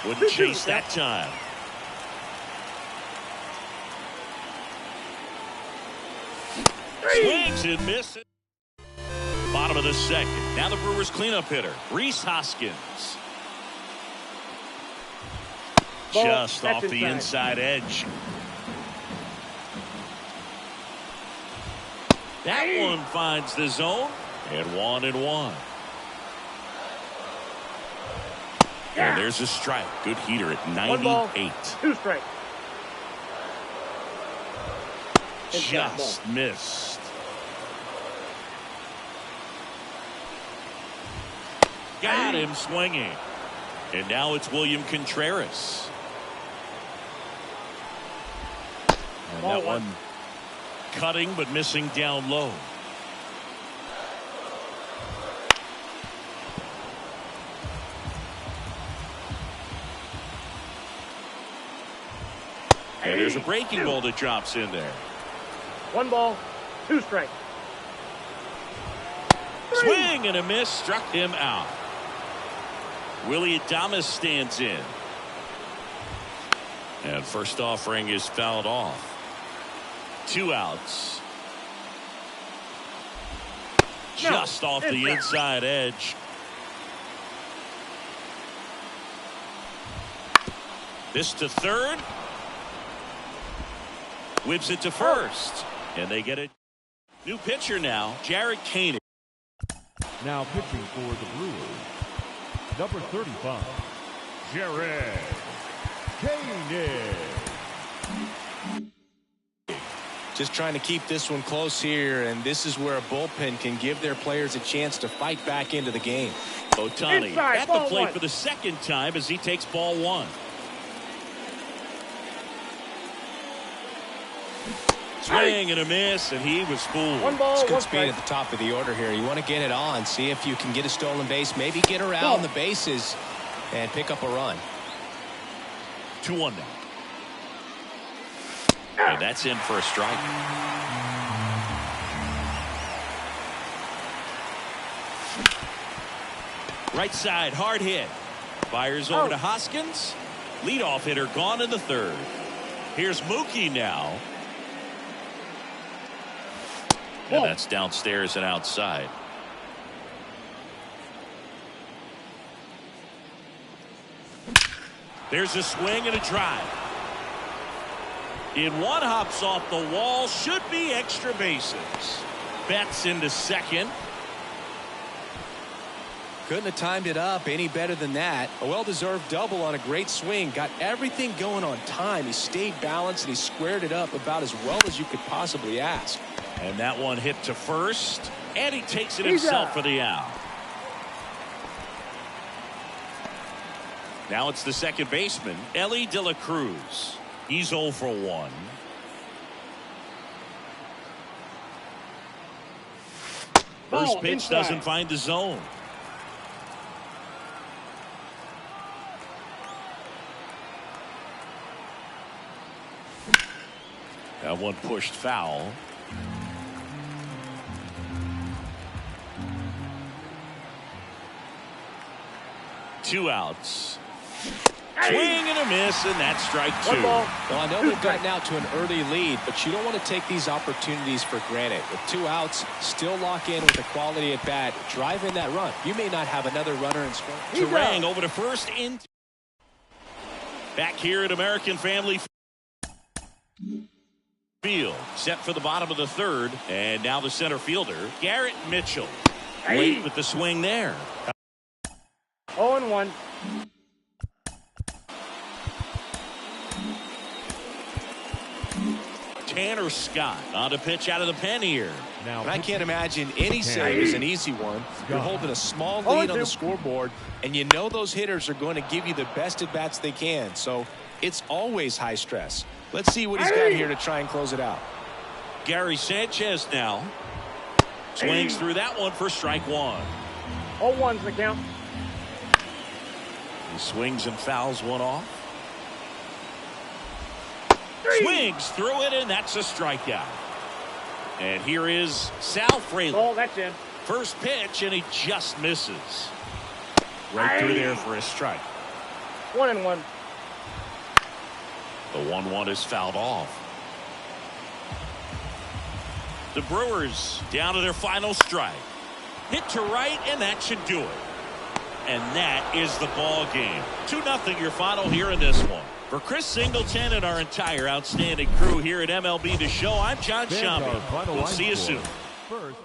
Speaker 1: Wouldn't chase that time. Swings and misses. Bottom of the second. Now the Brewers cleanup hitter, Rhys Hoskins. Just off the inside edge. That one finds the zone. And 1-1. And there's a strike. Good heater at 98.
Speaker 4: 2 strikes.
Speaker 1: Just missed. Got him swinging. And now it's William Contreras. And that one cutting but missing down low. And there's a breaking ball that drops in there.
Speaker 4: 1 ball, 2 strikes.
Speaker 1: Swing and a miss, struck him out. Willie Adames stands in. And first offering is fouled off. 2 outs. Just off the inside edge. This to third. Whips it to first. And they get it. New pitcher now, Jared Koenig.
Speaker 2: Now pitching for the Brewers, number 35, Jared Koenig.
Speaker 3: Just trying to keep this one close here, and this is where a bullpen can give their players a chance to fight back into the game.
Speaker 1: Ohtani at the plate for the second time as he takes ball 1. Swing and a miss, and he was fooled.
Speaker 4: 1 ball,
Speaker 3: It's good
Speaker 4: 1
Speaker 3: speed
Speaker 4: strike.
Speaker 3: at the top of the order here. You want to get it on, see if you can get a stolen base, maybe get around the bases and pick up a run.
Speaker 1: 2-1 now. And that's in for a strike. Right side, hard hit. Fires over to Hoskins. Leadoff hitter gone in the third. Here's Mookie now. And that's downstairs and outside. There's a swing and a drive. In one, hops off the wall. Should be extra bases. Betts into second.
Speaker 3: Couldn't have timed it up any better than that. A well-deserved double on a great swing. Got everything going on time. He stayed balanced and he squared it up about as well as you could possibly ask.
Speaker 1: And that one hit to first. And he takes it himself for the out. Now it's the second baseman, Ellie De La Cruz. He's 0 for 1. First pitch doesn't find the zone. That one pushed foul. Two outs. Swing and a miss, and that's strike two.
Speaker 4: One ball.
Speaker 3: Well, I know they've gotten out to an early lead, but you don't want to take these opportunities for granted. With 2 outs, still lock in with a quality at bat, drive in that run. You may not have another runner in scoring.
Speaker 1: Terang over to first. Back here at American Family Field, set for the bottom of the third, and now the center fielder, Garrett Mitchell. Late with the swing there.
Speaker 4: 0-1.
Speaker 1: Tanner Scott on to pitch out of the pen here.
Speaker 2: Now,
Speaker 3: And I can't imagine any save is an easy one. You're holding a small lead on the scoreboard, and you know those hitters are going to give you the best at bats they can. So it's always high stress. Let's see what he's got here to try and close it out.
Speaker 1: Gary Sanchez now swings through that one for strike one.
Speaker 4: 0-1's the count.
Speaker 1: He swings and fouls one off. Swings through it, and that's a strikeout. And here is Sal Fraley.
Speaker 4: Oh, that's in.
Speaker 1: First pitch, and he just misses. Right through there for a strike.
Speaker 4: 1-1.
Speaker 1: The 1-1 is fouled off. The Brewers down to their final strike. Hit to right, and that should do it. And that is the ball game. 2-0 your final here in this one. For Chris Singleton and our entire outstanding crew here at MLB The Show, I'm John Shambi. We'll see you soon.
Speaker 2: First,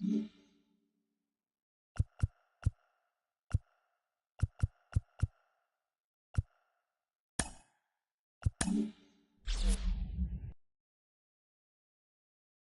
Speaker 5: Mm-hmm.